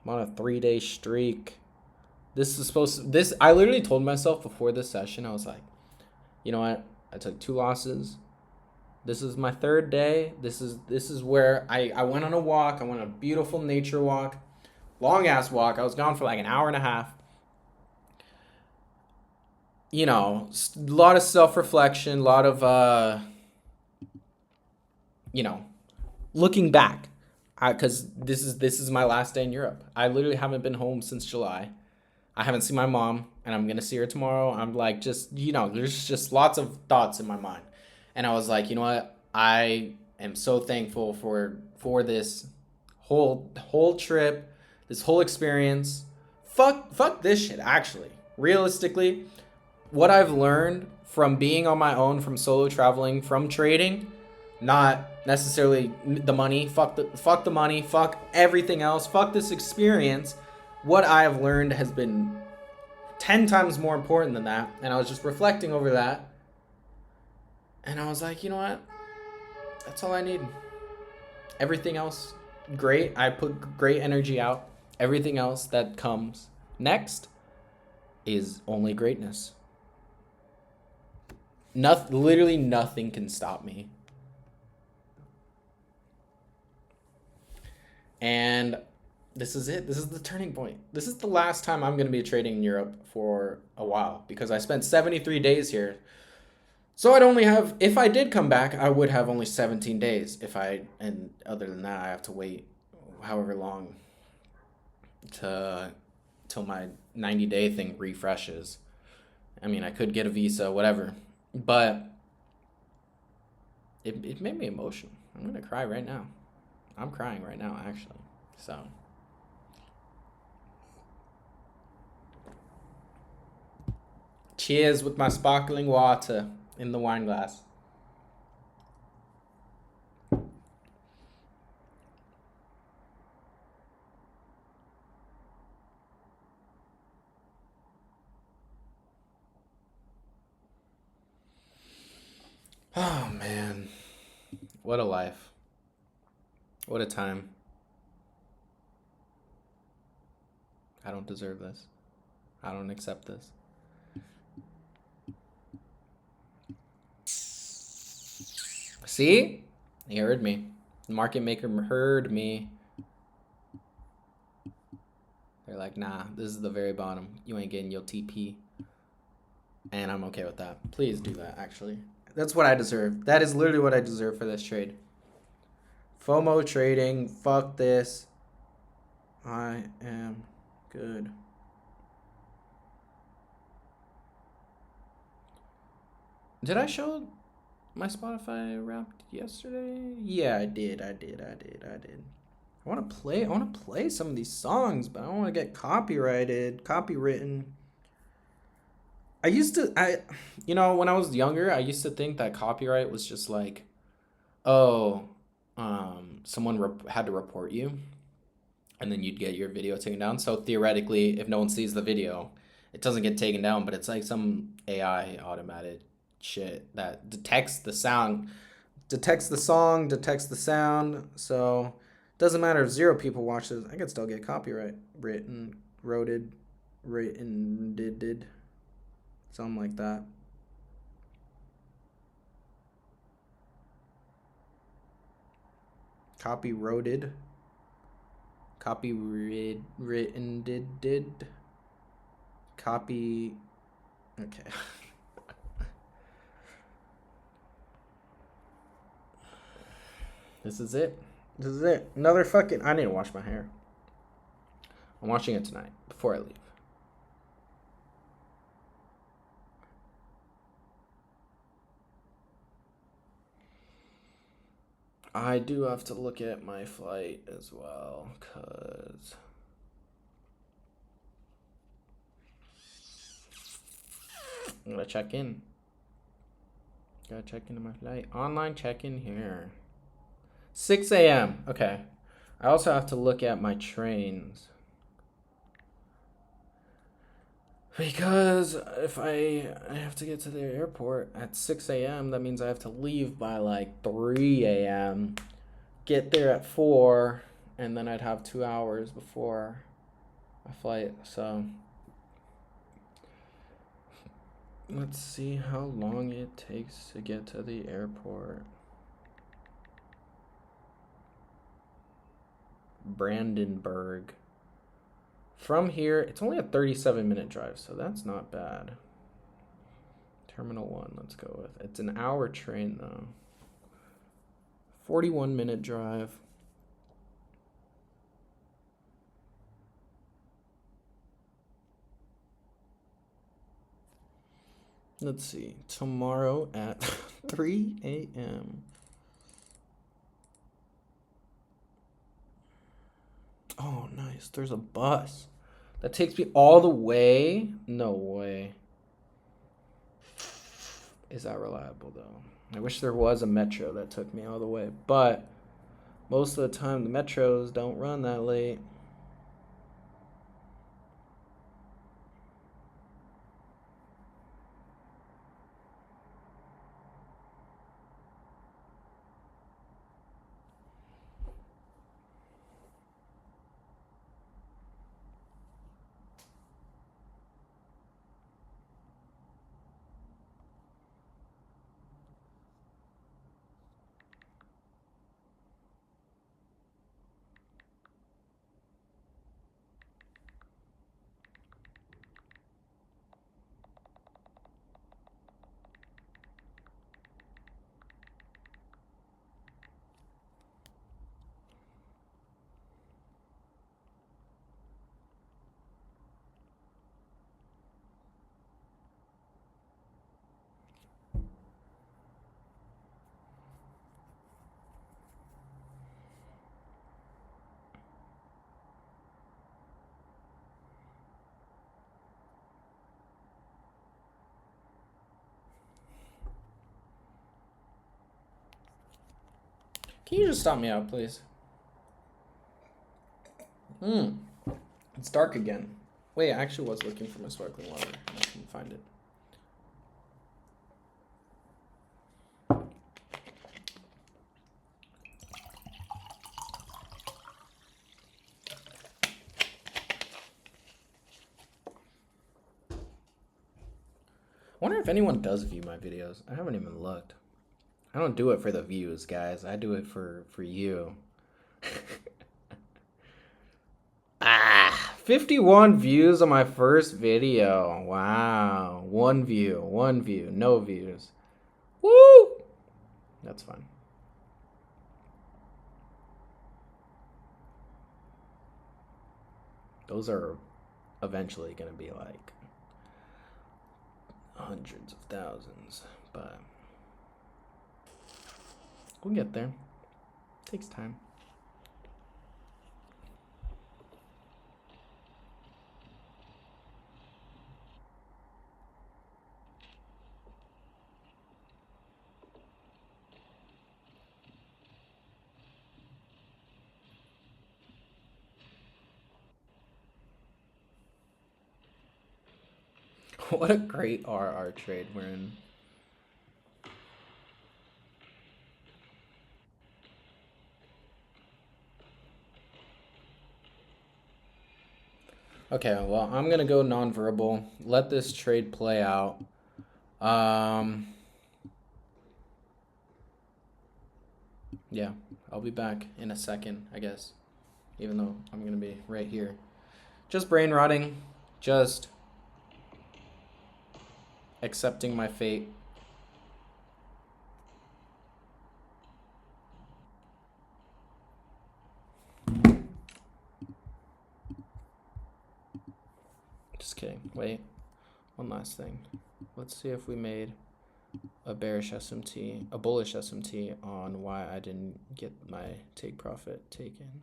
I'm on a 3-day streak. I literally told myself before this session, I was like, you know what? I took 2 losses. This is my 3rd day. This is where I went on a walk. I went on a beautiful nature walk. Long ass walk. I was gone for like an hour and a half. You know, a lot of self-reflection, a lot of, you know, looking back. Because this is my last day in Europe. I literally haven't been home since July. I haven't seen my mom, and I'm going to see her tomorrow. I'm like, just, you know, there's just lots of thoughts in my mind. And I was like, you know what? I am so thankful for this whole trip, this whole experience. Fuck this shit, actually. Realistically, what I've learned from being on my own, from solo traveling, from trading, not necessarily the money, fuck the money, fuck everything else, fuck this experience. What I have learned has been 10 times more important than that. And I was just reflecting over that. And I was like, you know what? That's all I need. Everything else, great. I put great energy out. Everything else that comes next is only greatness. Literally nothing can stop me. And this is it. This is the turning point. This is the last time I'm going to be trading in Europe for a while because I spent 73 days here. So I'd only have, if I did come back, I would have only 17 days. And other than that, I have to wait however long to till my 90-day thing refreshes. I mean, I could get a visa, whatever. But it made me emotional. I'm going to cry right now. I'm crying right now, actually. So. Cheers with my sparkling water in the wine glass. Oh, man. What a life. What a time. I don't deserve this. I don't accept this. See? He heard me. The market maker heard me. They're like, nah, this is the very bottom. You ain't getting your TP. And I'm okay with that. Please do that, actually. That's what I deserve. That is literally what I deserve for this trade. FOMO trading. Fuck this. I am good. Did I show my Spotify Wrapped yesterday? Yeah, I did. I want to play some of these songs, but I don't want to get copywritten. When I was younger, I used to think that copyright was just like, oh, someone had to report you, and then you'd get your video taken down. So theoretically, if no one sees the video, it doesn't get taken down, but it's like some AI automated shit that detects the song, detects the sound. So it doesn't matter if 0 people watch this, I could still get copyright written, did something like that. Copyrighted. Written did. Copy. Okay. This is it. Another fucking. I need to wash my hair. I'm washing it tonight before I leave. I do have to look at my flight as well, because I'm gonna check in. Gotta check into my flight. Online check-in here. 6 a.m. Okay. I also have to look at my trains. Because if I have to get to the airport at 6 a.m., that means I have to leave by like 3 a.m., get there at 4, and then I'd have 2 hours before my flight. So let's see how long it takes to get to the airport. Brandenburg. From here, it's only a 37-minute drive, so that's not bad. Terminal 1, let's go with. It's an hour train, though. 41-minute drive. Let's see. Tomorrow at 3 a.m. Oh, nice. There's a bus that takes me all the way. No way. Is that reliable, though? I wish there was a metro that took me all the way, but most of the time the metros don't run that late. Can you just stop me out, please? It's dark again. Wait, I actually was looking for my sparkling water. I couldn't find it. I wonder if anyone does view my videos. I haven't even looked. I don't do it for the views, guys. I do it for you. 51 views on my first video. Wow. One view, no views. Woo! That's fine. Those are eventually going to be like hundreds of thousands, but we'll get there. Takes time. What a great RR trade we're in. Okay, well, I'm gonna go nonverbal. Let this trade play out. Yeah, I'll be back in a second, I guess. Even though I'm gonna be right here. Just brain rotting. Just accepting my fate. Just kidding. Wait. One last thing. Let's see if we made a bullish SMT on why I didn't get my take profit taken.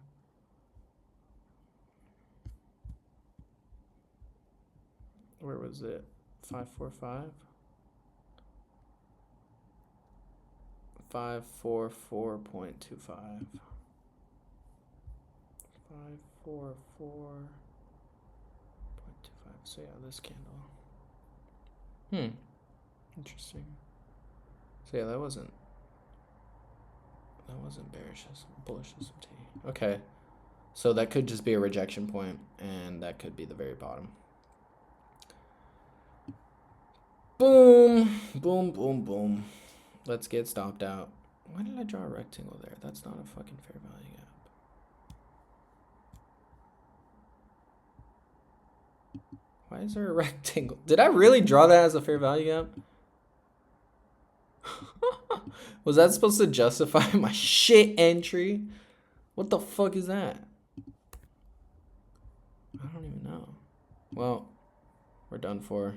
Where was it? 545? 544.25. 544.25. So yeah, this candle. Interesting. So yeah, that wasn't bearish, bullish SMT. Okay. So that could just be a rejection point, and that could be the very bottom. Boom, boom, boom, boom. Let's get stopped out. Why did I draw a rectangle there? That's not a fucking fair value gap. Why is there a rectangle? Did I really draw that as a fair value gap? Was that supposed to justify my shit entry? What the fuck is that? I don't even know. Well, we're done for.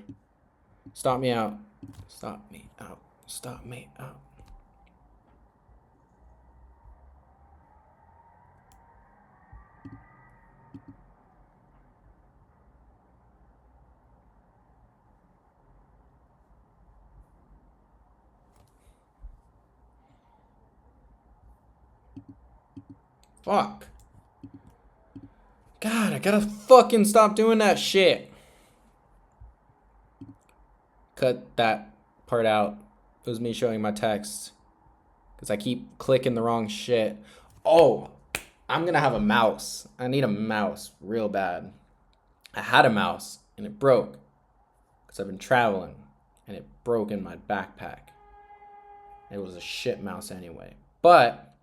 Stop me out. Stop me out. Stop me out. Fuck. God, I gotta fucking stop doing that shit. Cut that part out. It was me showing my text. Because I keep clicking the wrong shit. Oh, I'm gonna have a mouse. I need a mouse real bad. I had a mouse and it broke. Because I've been traveling. And it broke in my backpack. It was a shit mouse anyway. But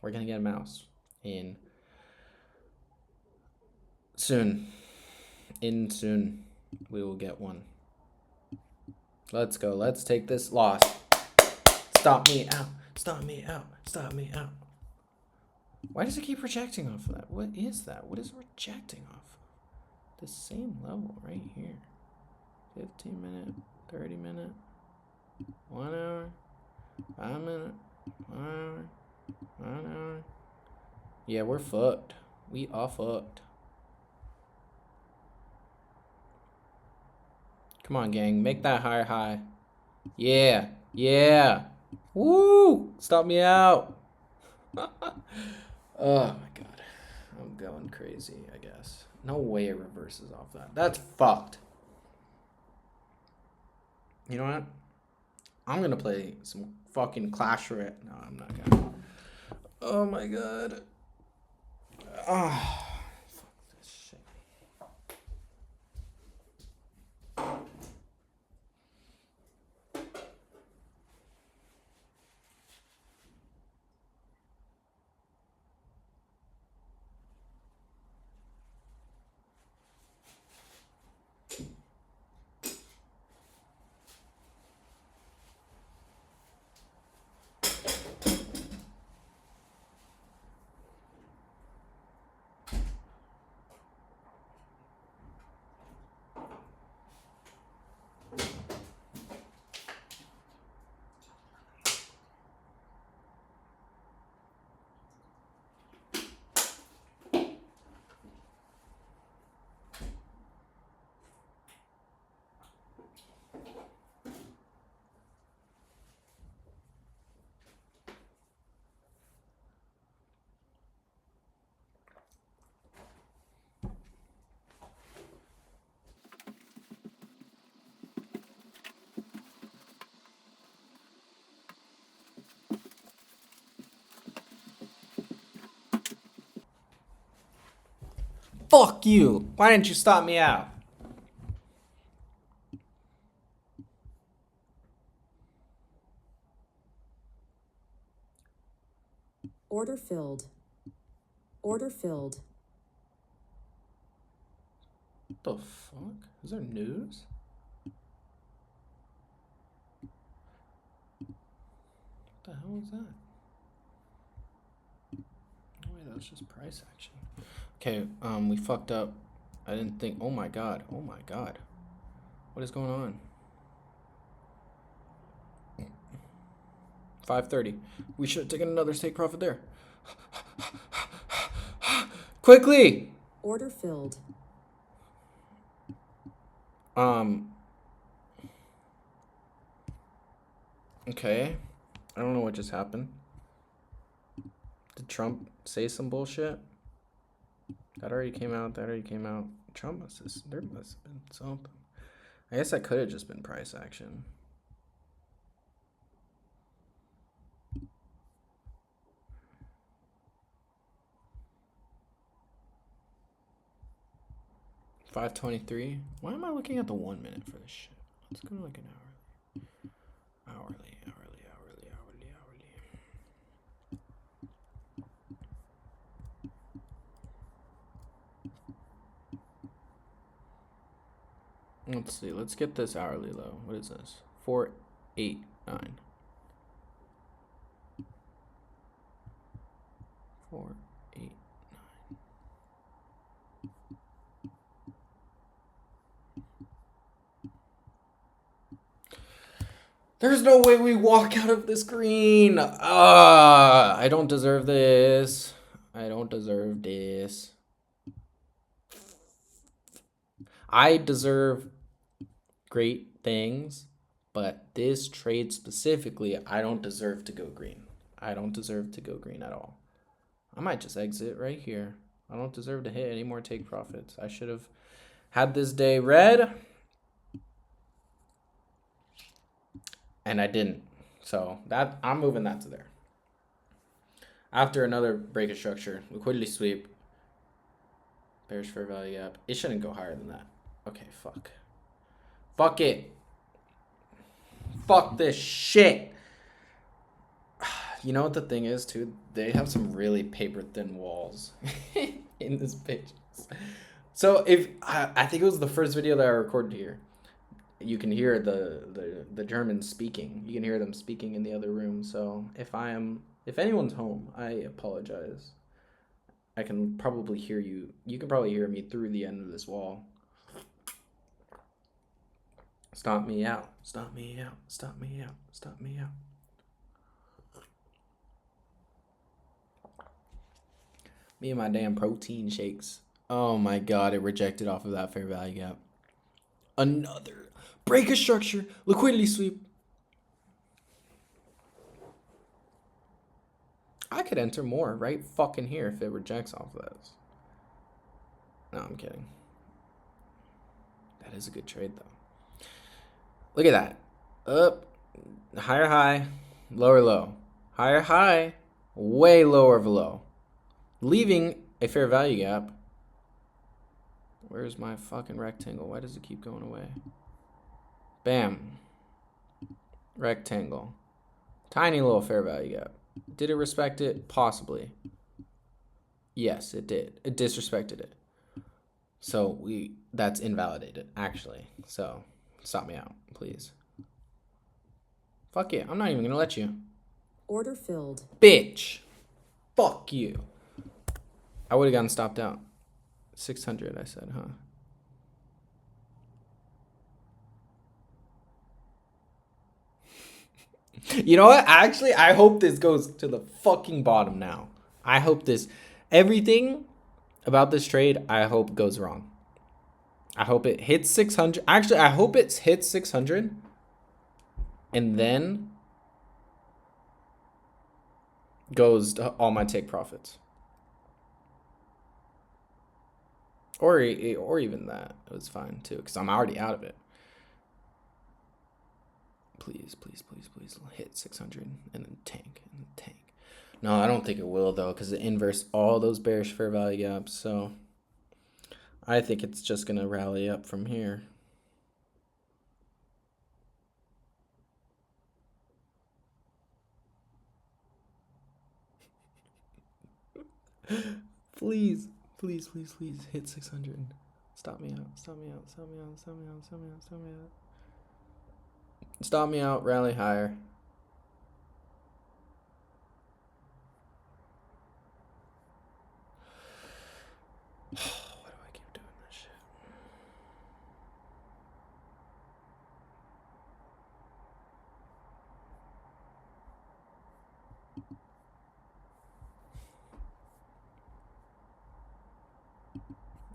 we're gonna get a mouse in soon. Soon we will get one. Let's go. Let's take this loss. Stop me out. Stop me out. Stop me out. Why does it keep rejecting off of that? What is that? What is it rejecting off of? The same level right here. 15 minute, 30 minute, 1 hour, 5 minute, 1 hour, 1 hour. Yeah, we're fucked. We are fucked. Come on, gang. Make that higher high. Yeah. Yeah. Woo! Stop me out. Oh my god. I'm going crazy, I guess. No way it reverses off that. That's fucked. You know what? I'm gonna play some fucking Clash Royale. No, I'm not gonna. Oh my god. Ah, fuck this shit. Fuck you. Why didn't you stop me out? Order filled. Order filled. What the fuck? Is there news? What the hell is that? Oh wait, that's just price action. Okay, we fucked up. I didn't think. Oh my god. Oh my god. What is going on? 5:30. We should have taken another take profit there. Quickly. Order filled. Okay. I don't know what just happened. Did Trump say some bullshit? That already came out. That already came out. Trump must have. There must have been something. I guess that could have just been price action. $5.23. Why am I looking at the 1 minute for this shit? Let's go to like an hour. Hourly. Let's see. Let's get this hourly low. What is this? 489. 489. There's no way we walk out of this green. I don't deserve this. I don't deserve this. I deserve great things, but this trade specifically, I don't deserve to go green. I don't deserve to go green at all. I might just exit right here. I don't deserve to hit any more take profits. I should have had this day red, and I didn't. So that I'm moving that to there. After another break of structure, liquidity sweep, bearish fair value gap. It shouldn't go higher than that. Okay, fuck. Fuck it. Fuck this shit. You know what the thing is, too? They have some really paper thin walls in this page. So if I think it was the first video that I recorded here. You can hear the Germans speaking. You can hear them speaking in the other room. So if anyone's home, I apologize. I can probably hear you. You can probably hear me through the end of this wall. Stop me out. Stop me out. Stop me out. Stop me out. Me and my damn protein shakes. Oh my god, it rejected off of that fair value gap. Another break of structure, liquidity sweep. I could enter more right fucking here if it rejects off of this. No, I'm kidding. That is a good trade, though. Look at that. Up, higher high, lower low. Higher high, way lower of a low. Leaving a fair value gap. Where's my fucking rectangle? Why does it keep going away? Bam. Rectangle. Tiny little fair value gap. Did it respect it? Possibly. Yes, it did. It disrespected it. So that's invalidated, actually. So stop me out, please. Fuck it. I'm not even gonna let you. Order filled. Bitch. Fuck you. I would have gotten stopped out. 600, I said, huh? You know what? Actually, I hope this goes to the fucking bottom now. I hope everything about this trade, I hope goes wrong. I hope it hits 600. Actually, I hope it hits 600 and then goes to all my take profits. Or even that. It was fine too, because I'm already out of it. Please, please, please, please hit 600 and then tank and then tank. No, I don't think it will though, because it inverse all those bearish fair value gaps. So I think it's just gonna rally up from here. Please, please, please, please hit 600. Stop me out. Stop me out. Stop me out. Stop me out. Stop me out. Stop me out. Stop me out. Rally higher. Why do I keep doing this shit?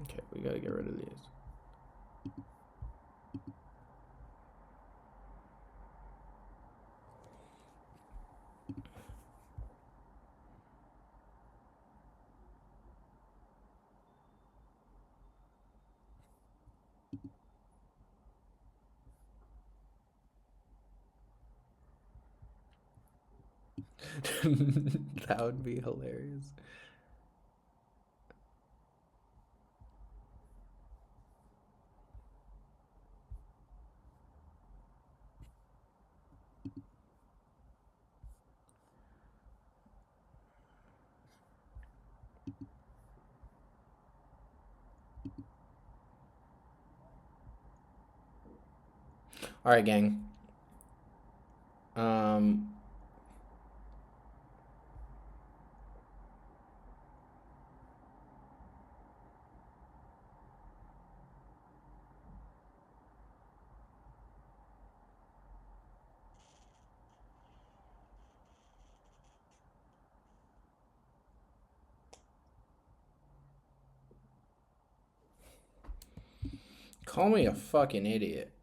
Okay, we gotta get rid of these. That would be hilarious. All right, gang. Call me a fucking idiot.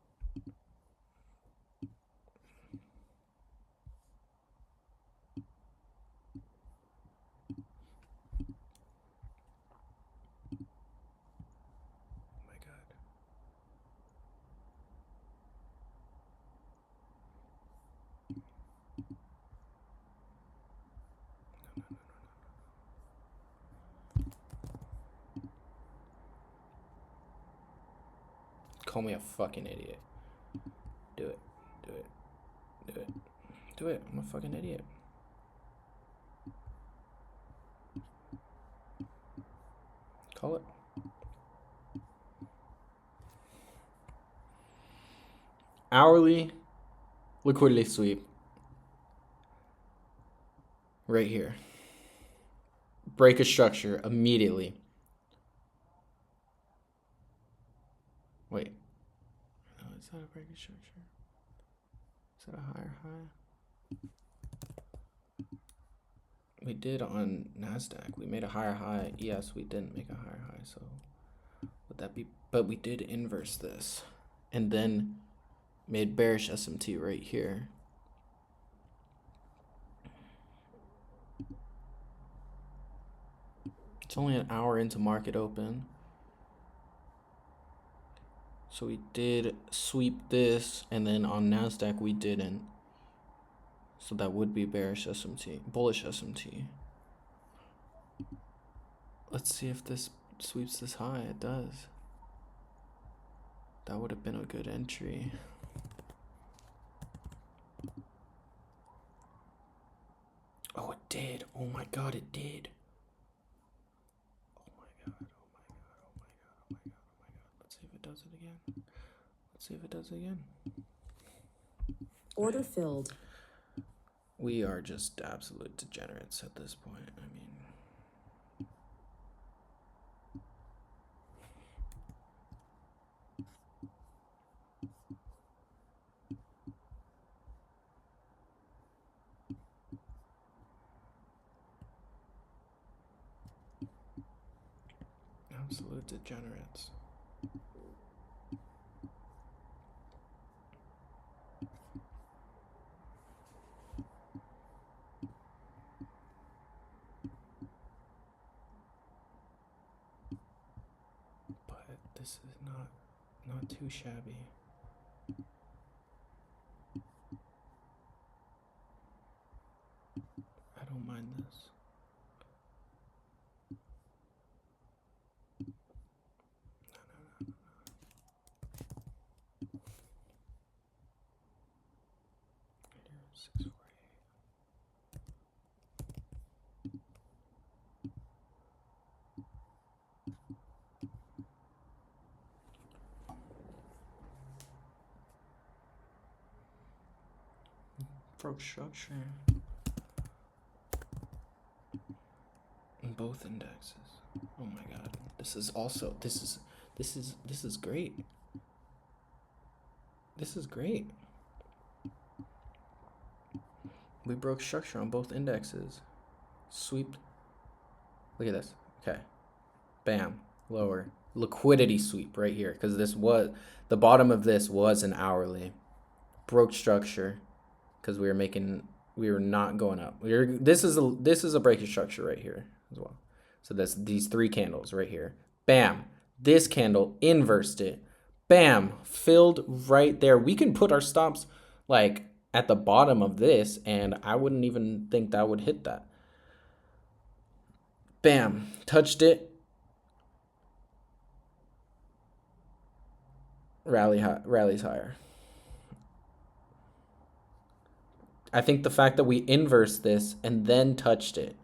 Oh my God. Call me a fucking idiot. Do it. Do it. Do it. Do it. I'm a fucking idiot. Call it. Hourly liquidity sweep. Right here. Break a structure immediately. Wait. No, it's not a break a structure. Is that a higher high? We did on NASDAQ. We made a higher high. Yes, we didn't make a higher high. So would that be? But we did inverse this. And then made bearish SMT right here. It's only an hour into market open. So we did sweep this, and then on NASDAQ we didn't. So that would be bearish SMT, bullish SMT. Let's see if this sweeps this high. It does. That would have been a good entry. Oh, it did. Oh my God, it did. Oh my God, oh my God, oh my God, oh my God, oh my God. Let's see if it does it again. Let's see if it does it again. Order filled. We are just absolute degenerates at this point. I mean, absolute degenerates. But this is not too shabby. I don't mind this. Here's 648. Broke structure in both indexes. Oh my God. This is great. This is great. We broke structure on both indexes. Sweep. Look at this. Okay. Bam. Lower. Liquidity sweep right here. Because the bottom of this was an hourly. Broke structure. Because we were not going up. This is a breaking structure right here as well. So these 3 candles right here. Bam. This candle inversed it. Bam. Filled right there. We can put our stops like at the bottom of this, and I wouldn't even think that would hit that. Bam. Touched it. Rallies higher. I think the fact that we inversed this and then touched it.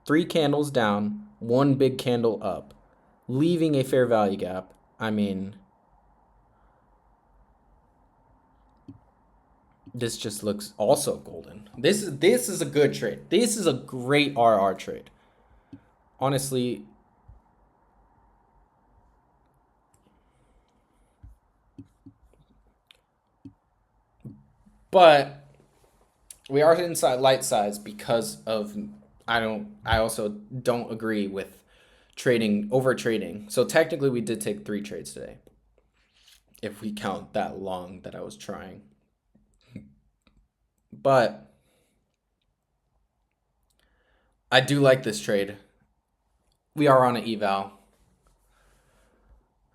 3 candles down, 1 big candle up, leaving a fair value gap. I mean, this just looks also golden. This is a good trade. This is a great RR trade. Honestly, but we are inside light size because of I also don't agree with over trading. So technically we did take 3 trades today. If we count that long that I was trying. But I do like this trade. We are on an eval.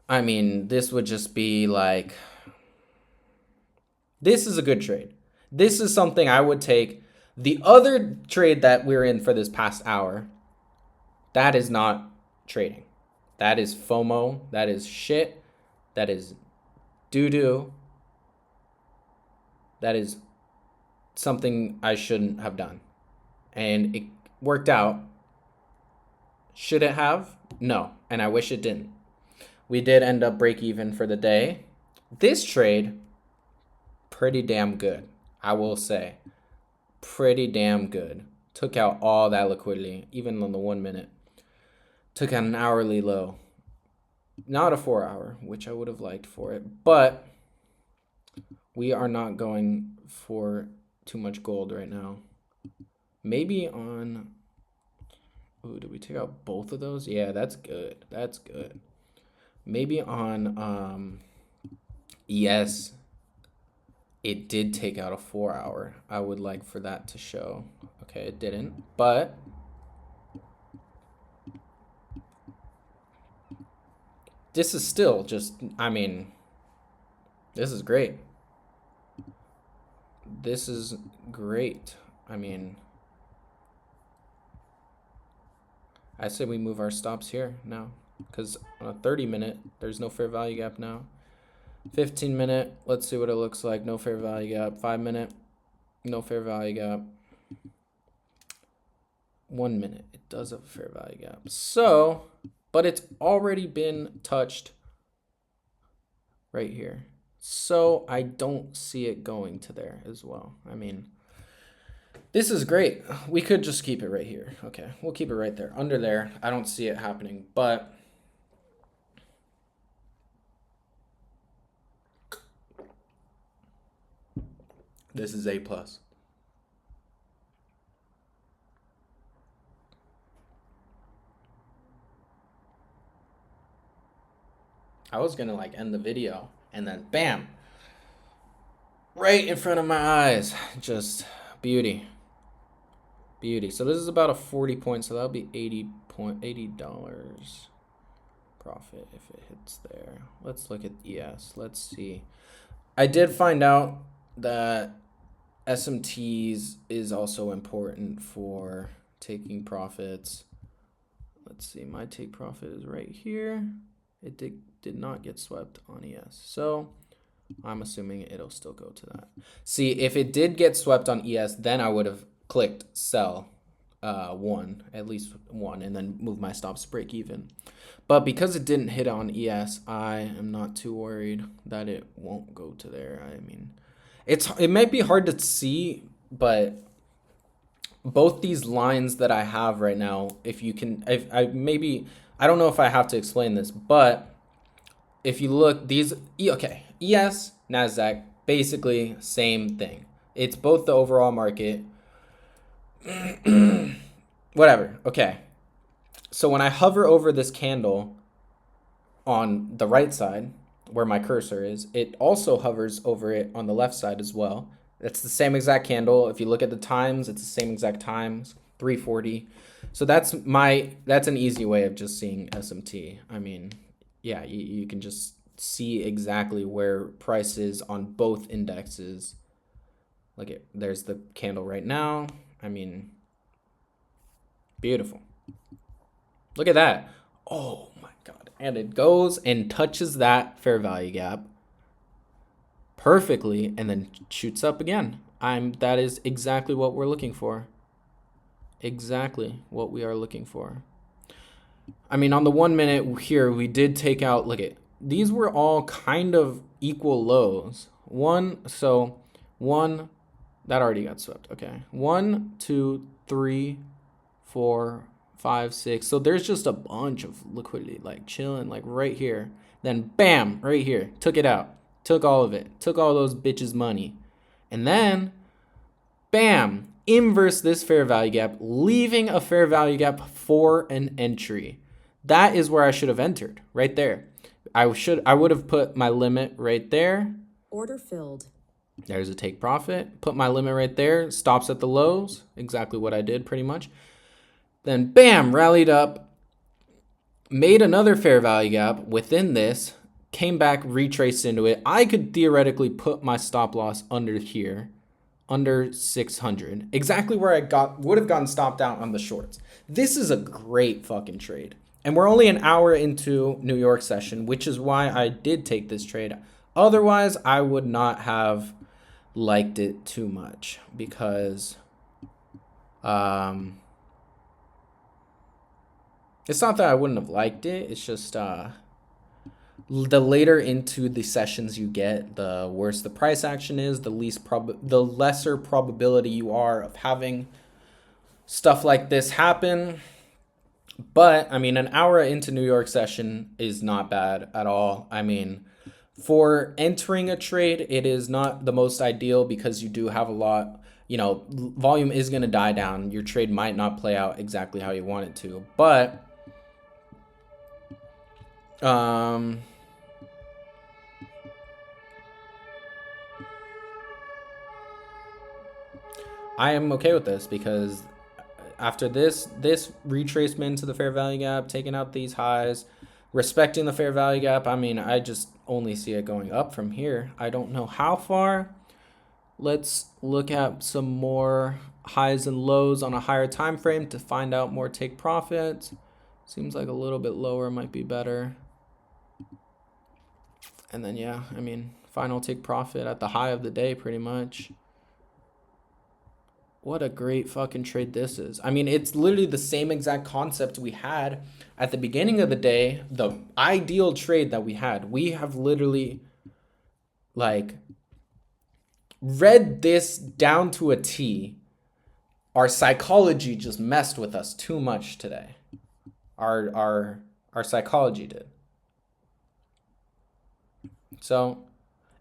I mean, this would just be like, this is a good trade. This is something I would take. The other trade that we're in for this past hour, that is not trading. That is FOMO. That is shit. That is doo-doo. That is something I shouldn't have done. And it worked out. Should it have? No. And I wish it didn't. We did end up break even for the day. This trade, pretty damn good. I will say. Pretty damn good. Took out all that liquidity, even on the 1 minute. Took out an hourly low. Not a 4 hour, which I would have liked for it. But we are not going for too much gold right now. Maybe on... Ooh, did we take out both of those? Yeah, that's good. That's good. Maybe on ES, it did take out a 4 hour. I would like for that to show. Okay, it didn't. But this is still just, I mean, this is great. This is great. I mean, I say we move our stops here now, because on a 30-minute, there's no fair value gap now. 15-minute, let's see what it looks like. No fair value gap. 5-minute, no fair value gap. 1 minute, it does have a fair value gap. So, but it's already been touched right here. So I don't see it going to there as well. I mean, this is great. We could just keep it right here. Okay, we'll keep it right there. Under there, I don't see it happening, but this is A+. I was gonna like end the video and then bam, right in front of my eyes, just beauty. So this is about a 40 point, so that'll be $80 profit if it hits there. Let's look at ES. Let's see. I did find out that SMTs is also important for taking profits. Let's see, my take profit is right here. It did not get swept on ES. So I'm assuming it'll still go to that. See, if it did get swept on ES, then I would have clicked sell one, at least one, and then move my stops break even. But because it didn't hit on ES, I am not too worried that it won't go to there. I mean, it might be hard to see, but both these lines that I have right now, if you can, I don't know if I have to explain this, but if you look, these, okay, ES, NASDAQ, basically same thing. It's both the overall market. Whatever, okay. So when I hover over this candle on the right side, where my cursor is, it also hovers over it on the left side as well. It's the same exact candle. If you look at the times, it's the same exact times, 340. So that's an easy way of just seeing SMT. I mean, yeah, you can just see exactly where price is on both indexes. Look at, there's the candle right now. I mean, beautiful. Look at that. Oh my God. And it goes and touches that fair value gap perfectly and then shoots up again. That is exactly what we're looking for. Exactly what we are looking for. I mean, on the 1 minute here, we did take out, look at, these were all kind of equal lows. So one, that already got swept. Okay. 1, 2, 3, 4, 5, 6. So there's just a bunch of liquidity, like chilling, like right here. Then bam, right here, took it out. Took all of it. Took all those bitches' money. And then, bam, inverse this fair value gap, leaving a fair value gap for an entry. That is where I should have entered, right there. I would have put my limit right there. Order filled. There's a take profit. Put my limit right there. Stops at the lows. Exactly what I did, pretty much. Then, bam, rallied up. Made another fair value gap within this. Came back, retraced into it. I could theoretically put my stop loss under here, under 600, exactly where I would have gotten stopped out on the shorts. This is a great fucking trade. And we're only an hour into New York session, which is why I did take this trade. Otherwise, I would not have liked it too much because it's not that I wouldn't have liked it. It's just the later into the sessions you get, the worse the price action is, the lesser probability you are of having stuff like this happen. But I mean, an hour into New York session is not bad at all. I mean, for entering a trade, it is not the most ideal because you do have a lot, volume is going to die down. Your trade might not play out exactly how you want it to, but I am okay with this because after this retracement to the fair value gap, taking out these highs, respecting the fair value gap. I mean, I just only see it going up from here. I don't know how far. Let's look at some more highs and lows on a higher time frame to find out more take profits. Seems like a little bit lower might be better. And then, yeah, I mean, final take profit at the high of the day pretty much. What a great fucking trade this is. I mean, it's literally the same exact concept we had at the beginning of the day. The ideal trade that we had. We have literally, like, read this down to a T. Our psychology just messed with us too much today. Our psychology did. So,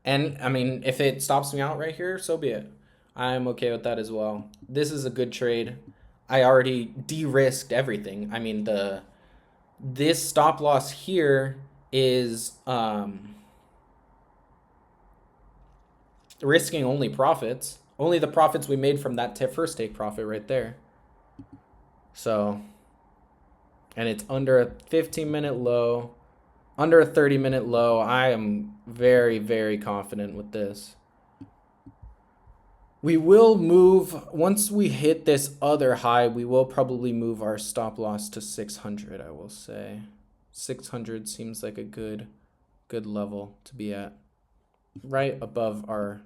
and I mean, if it stops me out right here, so be it. I'm okay with that as well. This is a good trade. I already de-risked everything. I mean, this stop loss here is risking only profits. Only the profits we made from that first take profit right there. So, and it's under a 15-minute low, under a 30-minute low. I am very, very confident with this. We will move, once we hit this other high, we will probably move our stop loss to 600, I will say. 600 seems like a good level to be at. Right above our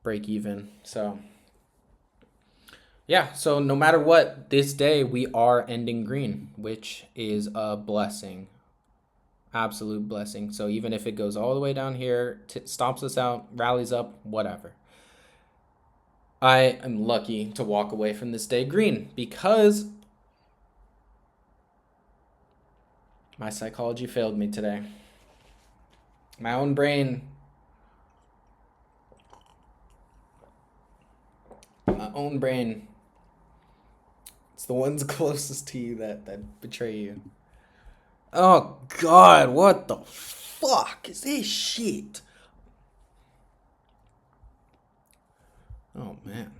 break even. So, yeah, so no matter what, this day we are ending green, which is a blessing. Absolute blessing. So even if it goes all the way down here, stops us out, rallies up, whatever. I am lucky to walk away from this day green because my psychology failed me today. My own brain. It's the ones closest to you that betray you. Oh God, what the fuck is this shit? Oh man.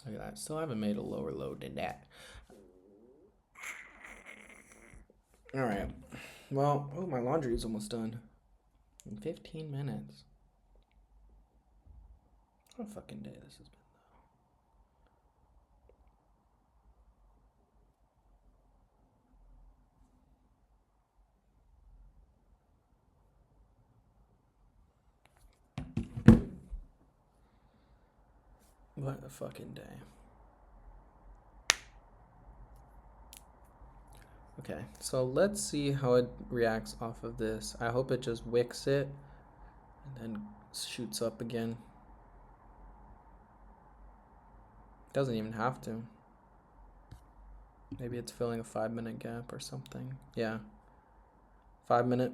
Look at that. Still haven't made a lower low than that. Alright. Well, oh, my laundry is almost done. In 15 minutes. What a fucking day this has been, though. What a fucking day. Okay, so let's see how it reacts off of this. I hope it just wicks it and then shoots up again. Doesn't even have to. Maybe it's filling a 5-minute gap or something. Yeah. 5 minute.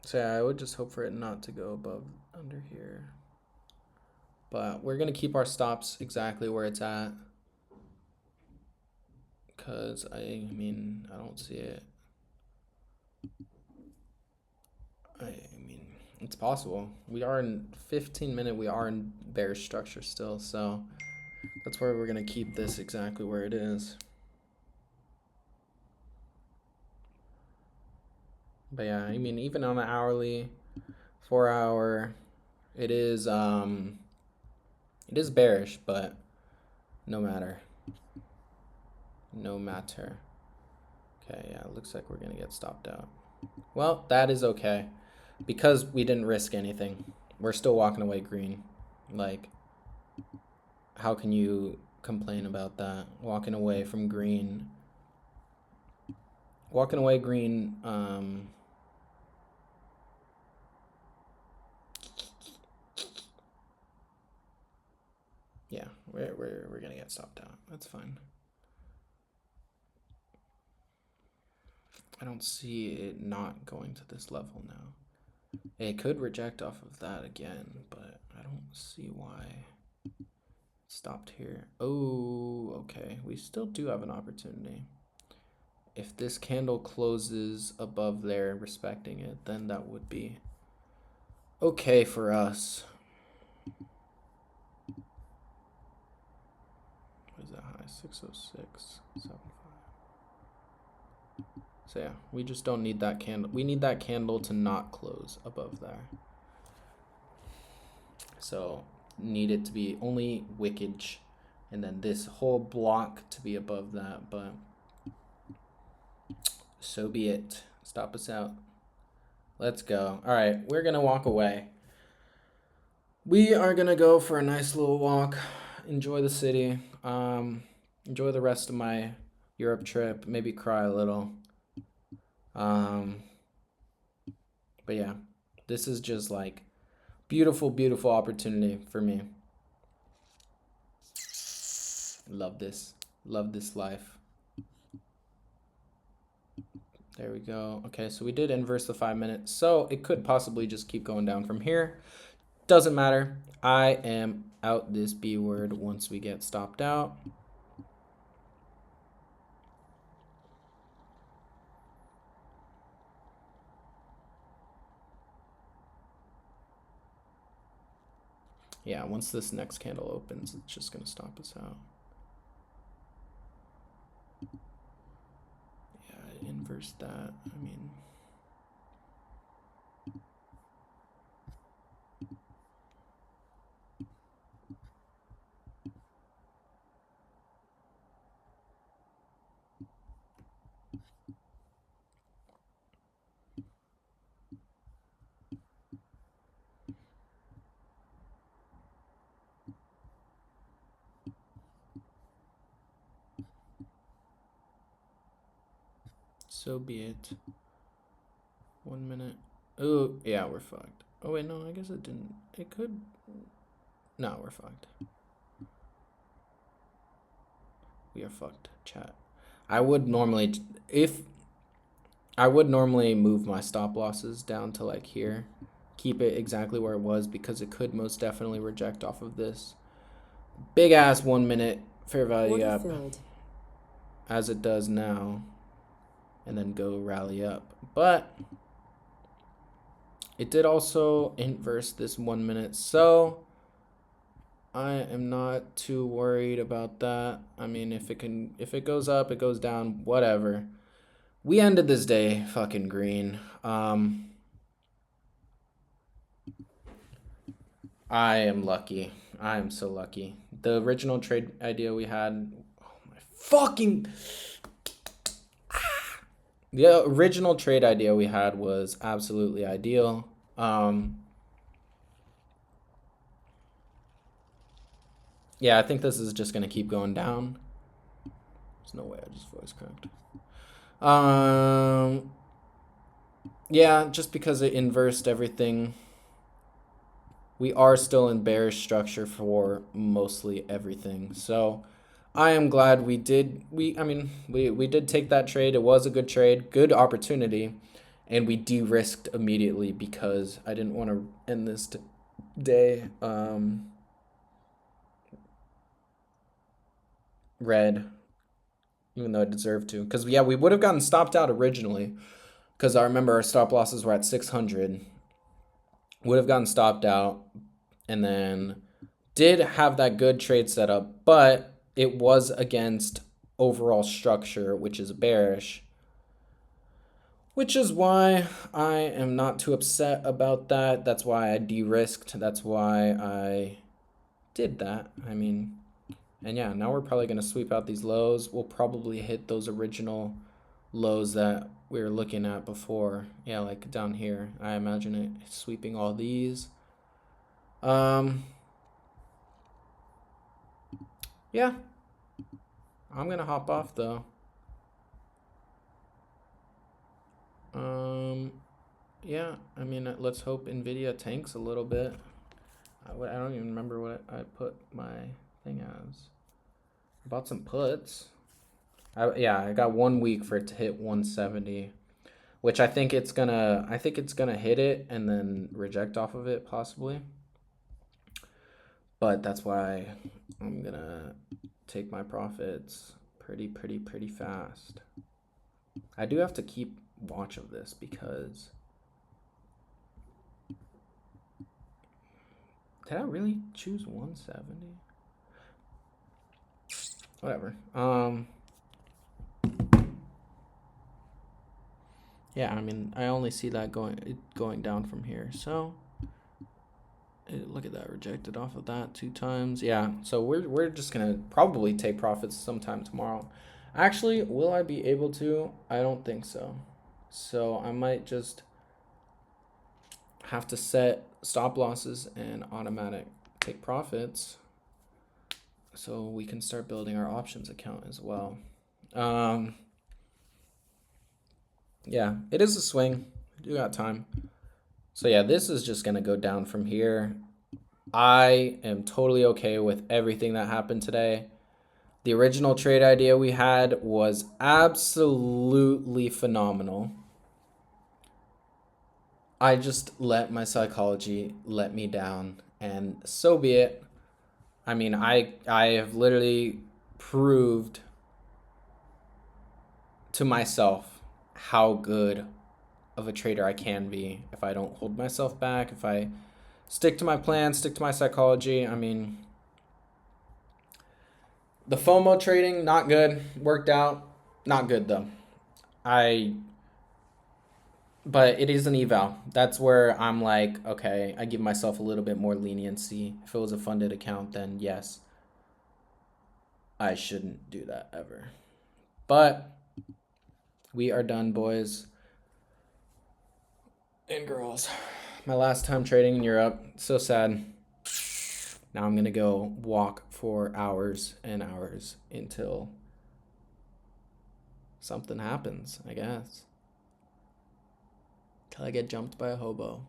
So yeah, I would just hope for it not to go above under here. But we're going to keep our stops exactly where it's at. Because, I mean, I don't see it. I mean, it's possible. We are in 15-minute, we are in bearish structure still. So that's where we're going to keep this exactly where it is. But yeah, I mean, even on the hourly, 4 hour, it is bearish, but no matter. No matter. Okay, yeah, it looks like we're gonna get stopped out. Well, that is okay. Because we didn't risk anything. We're still walking away green. Like, how can you complain about that? Walking away from green. Walking away green, yeah, we're gonna get stopped out. That's fine. I don't see it not going to this level now. It could reject off of that again, but I don't see why it stopped here. Oh, okay. We still do have an opportunity. If this candle closes above there, respecting it, then that would be okay for us. What is that high? 606.75. So yeah, we just don't need that candle. We need that candle to not close above there. So need it to be only wickage, and then this whole block to be above that, but so be it. Stop us out. Let's go. All right, we're gonna walk away. We are gonna go for a nice little walk, enjoy the city, enjoy the rest of my Europe trip, maybe cry a little. But yeah, this is just like beautiful, beautiful opportunity for me. Love this. Love this life. There we go. Okay, so we did inverse the 5 minutes. So it could possibly just keep going down from here. Doesn't matter. I am out this B word once we get stopped out. Yeah, once this next candle opens, it's just going to stop us out. Yeah, inverse that. I mean, so be it. 1 minute. Oh, yeah, we're fucked. Oh, wait, no, I guess it didn't. It could. No, we're fucked. We are fucked, chat. I would normally, I would normally move my stop losses down to like here. Keep it exactly where it was because it could most definitely reject off of this. Big ass 1 minute fair value Order gap. filled. As it does now. And then go rally up. But it did also inverse this 1 minute. So I am not too worried about that. I mean, if it goes up, it goes down, whatever. We ended this day fucking green. I am lucky. I am so lucky. The original trade idea we had, oh my fucking, the original trade idea we had was absolutely ideal. Yeah, I think this is just gonna keep going down. There's no way I just voice cracked. Yeah, just because it inversed everything. We are still in bearish structure for mostly everything. So I am glad we did. We did take that trade. It was a good trade, good opportunity, and we de-risked immediately because I didn't want to end this day red, even though I deserved to. Because yeah, we would have gotten stopped out originally. Because I remember our stop losses were at 600. Would have gotten stopped out, and then did have that good trade setup, but it was against overall structure, which is bearish, which is why I am not too upset about that. That's why I de-risked. That's why I did that. I mean, and yeah, now we're probably going to sweep out these lows. We'll probably hit those original lows that we were looking at before. Yeah, like down here. I imagine it sweeping all these. Yeah. I'm gonna hop off though. Yeah, I mean, let's hope Nvidia tanks a little bit. I don't even remember what I put my thing as. I bought some puts. Yeah, I got 1 week for it to hit 170, which I think it's gonna hit it and then reject off of it possibly. But that's why I'm gonna take my profits pretty fast. I do have to keep watch of this because did I really choose 170? Whatever. Yeah, I mean, I only see that going down from here. So look at that, rejected off of that 2 times. Yeah, so we're just gonna probably take profits sometime tomorrow. Actually, will I be able to? I don't think so. So I might just have to set stop losses and automatic take profits so we can start building our options account as well. Yeah, it is a swing. I do got time. So yeah, this is just gonna go down from here. I am totally okay with everything that happened today. The original trade idea we had was absolutely phenomenal. I just let my psychology let me down, and so be it. I mean, I have literally proved to myself how good of a trader I can be if I don't hold myself back, if I stick to my plan, stick to my psychology. I mean, the FOMO trading, not good. Worked out, not good though. But it is an eval. That's where I'm like, okay, I give myself a little bit more leniency. If it was a funded account, then yes, I shouldn't do that ever. But we are done, boys and girls. My last time trading in Europe. So sad. Now I'm going to go walk for hours and hours until something happens, I guess. Till I get jumped by a hobo.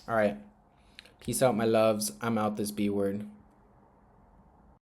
All right. Peace out, my loves. I'm out this B word.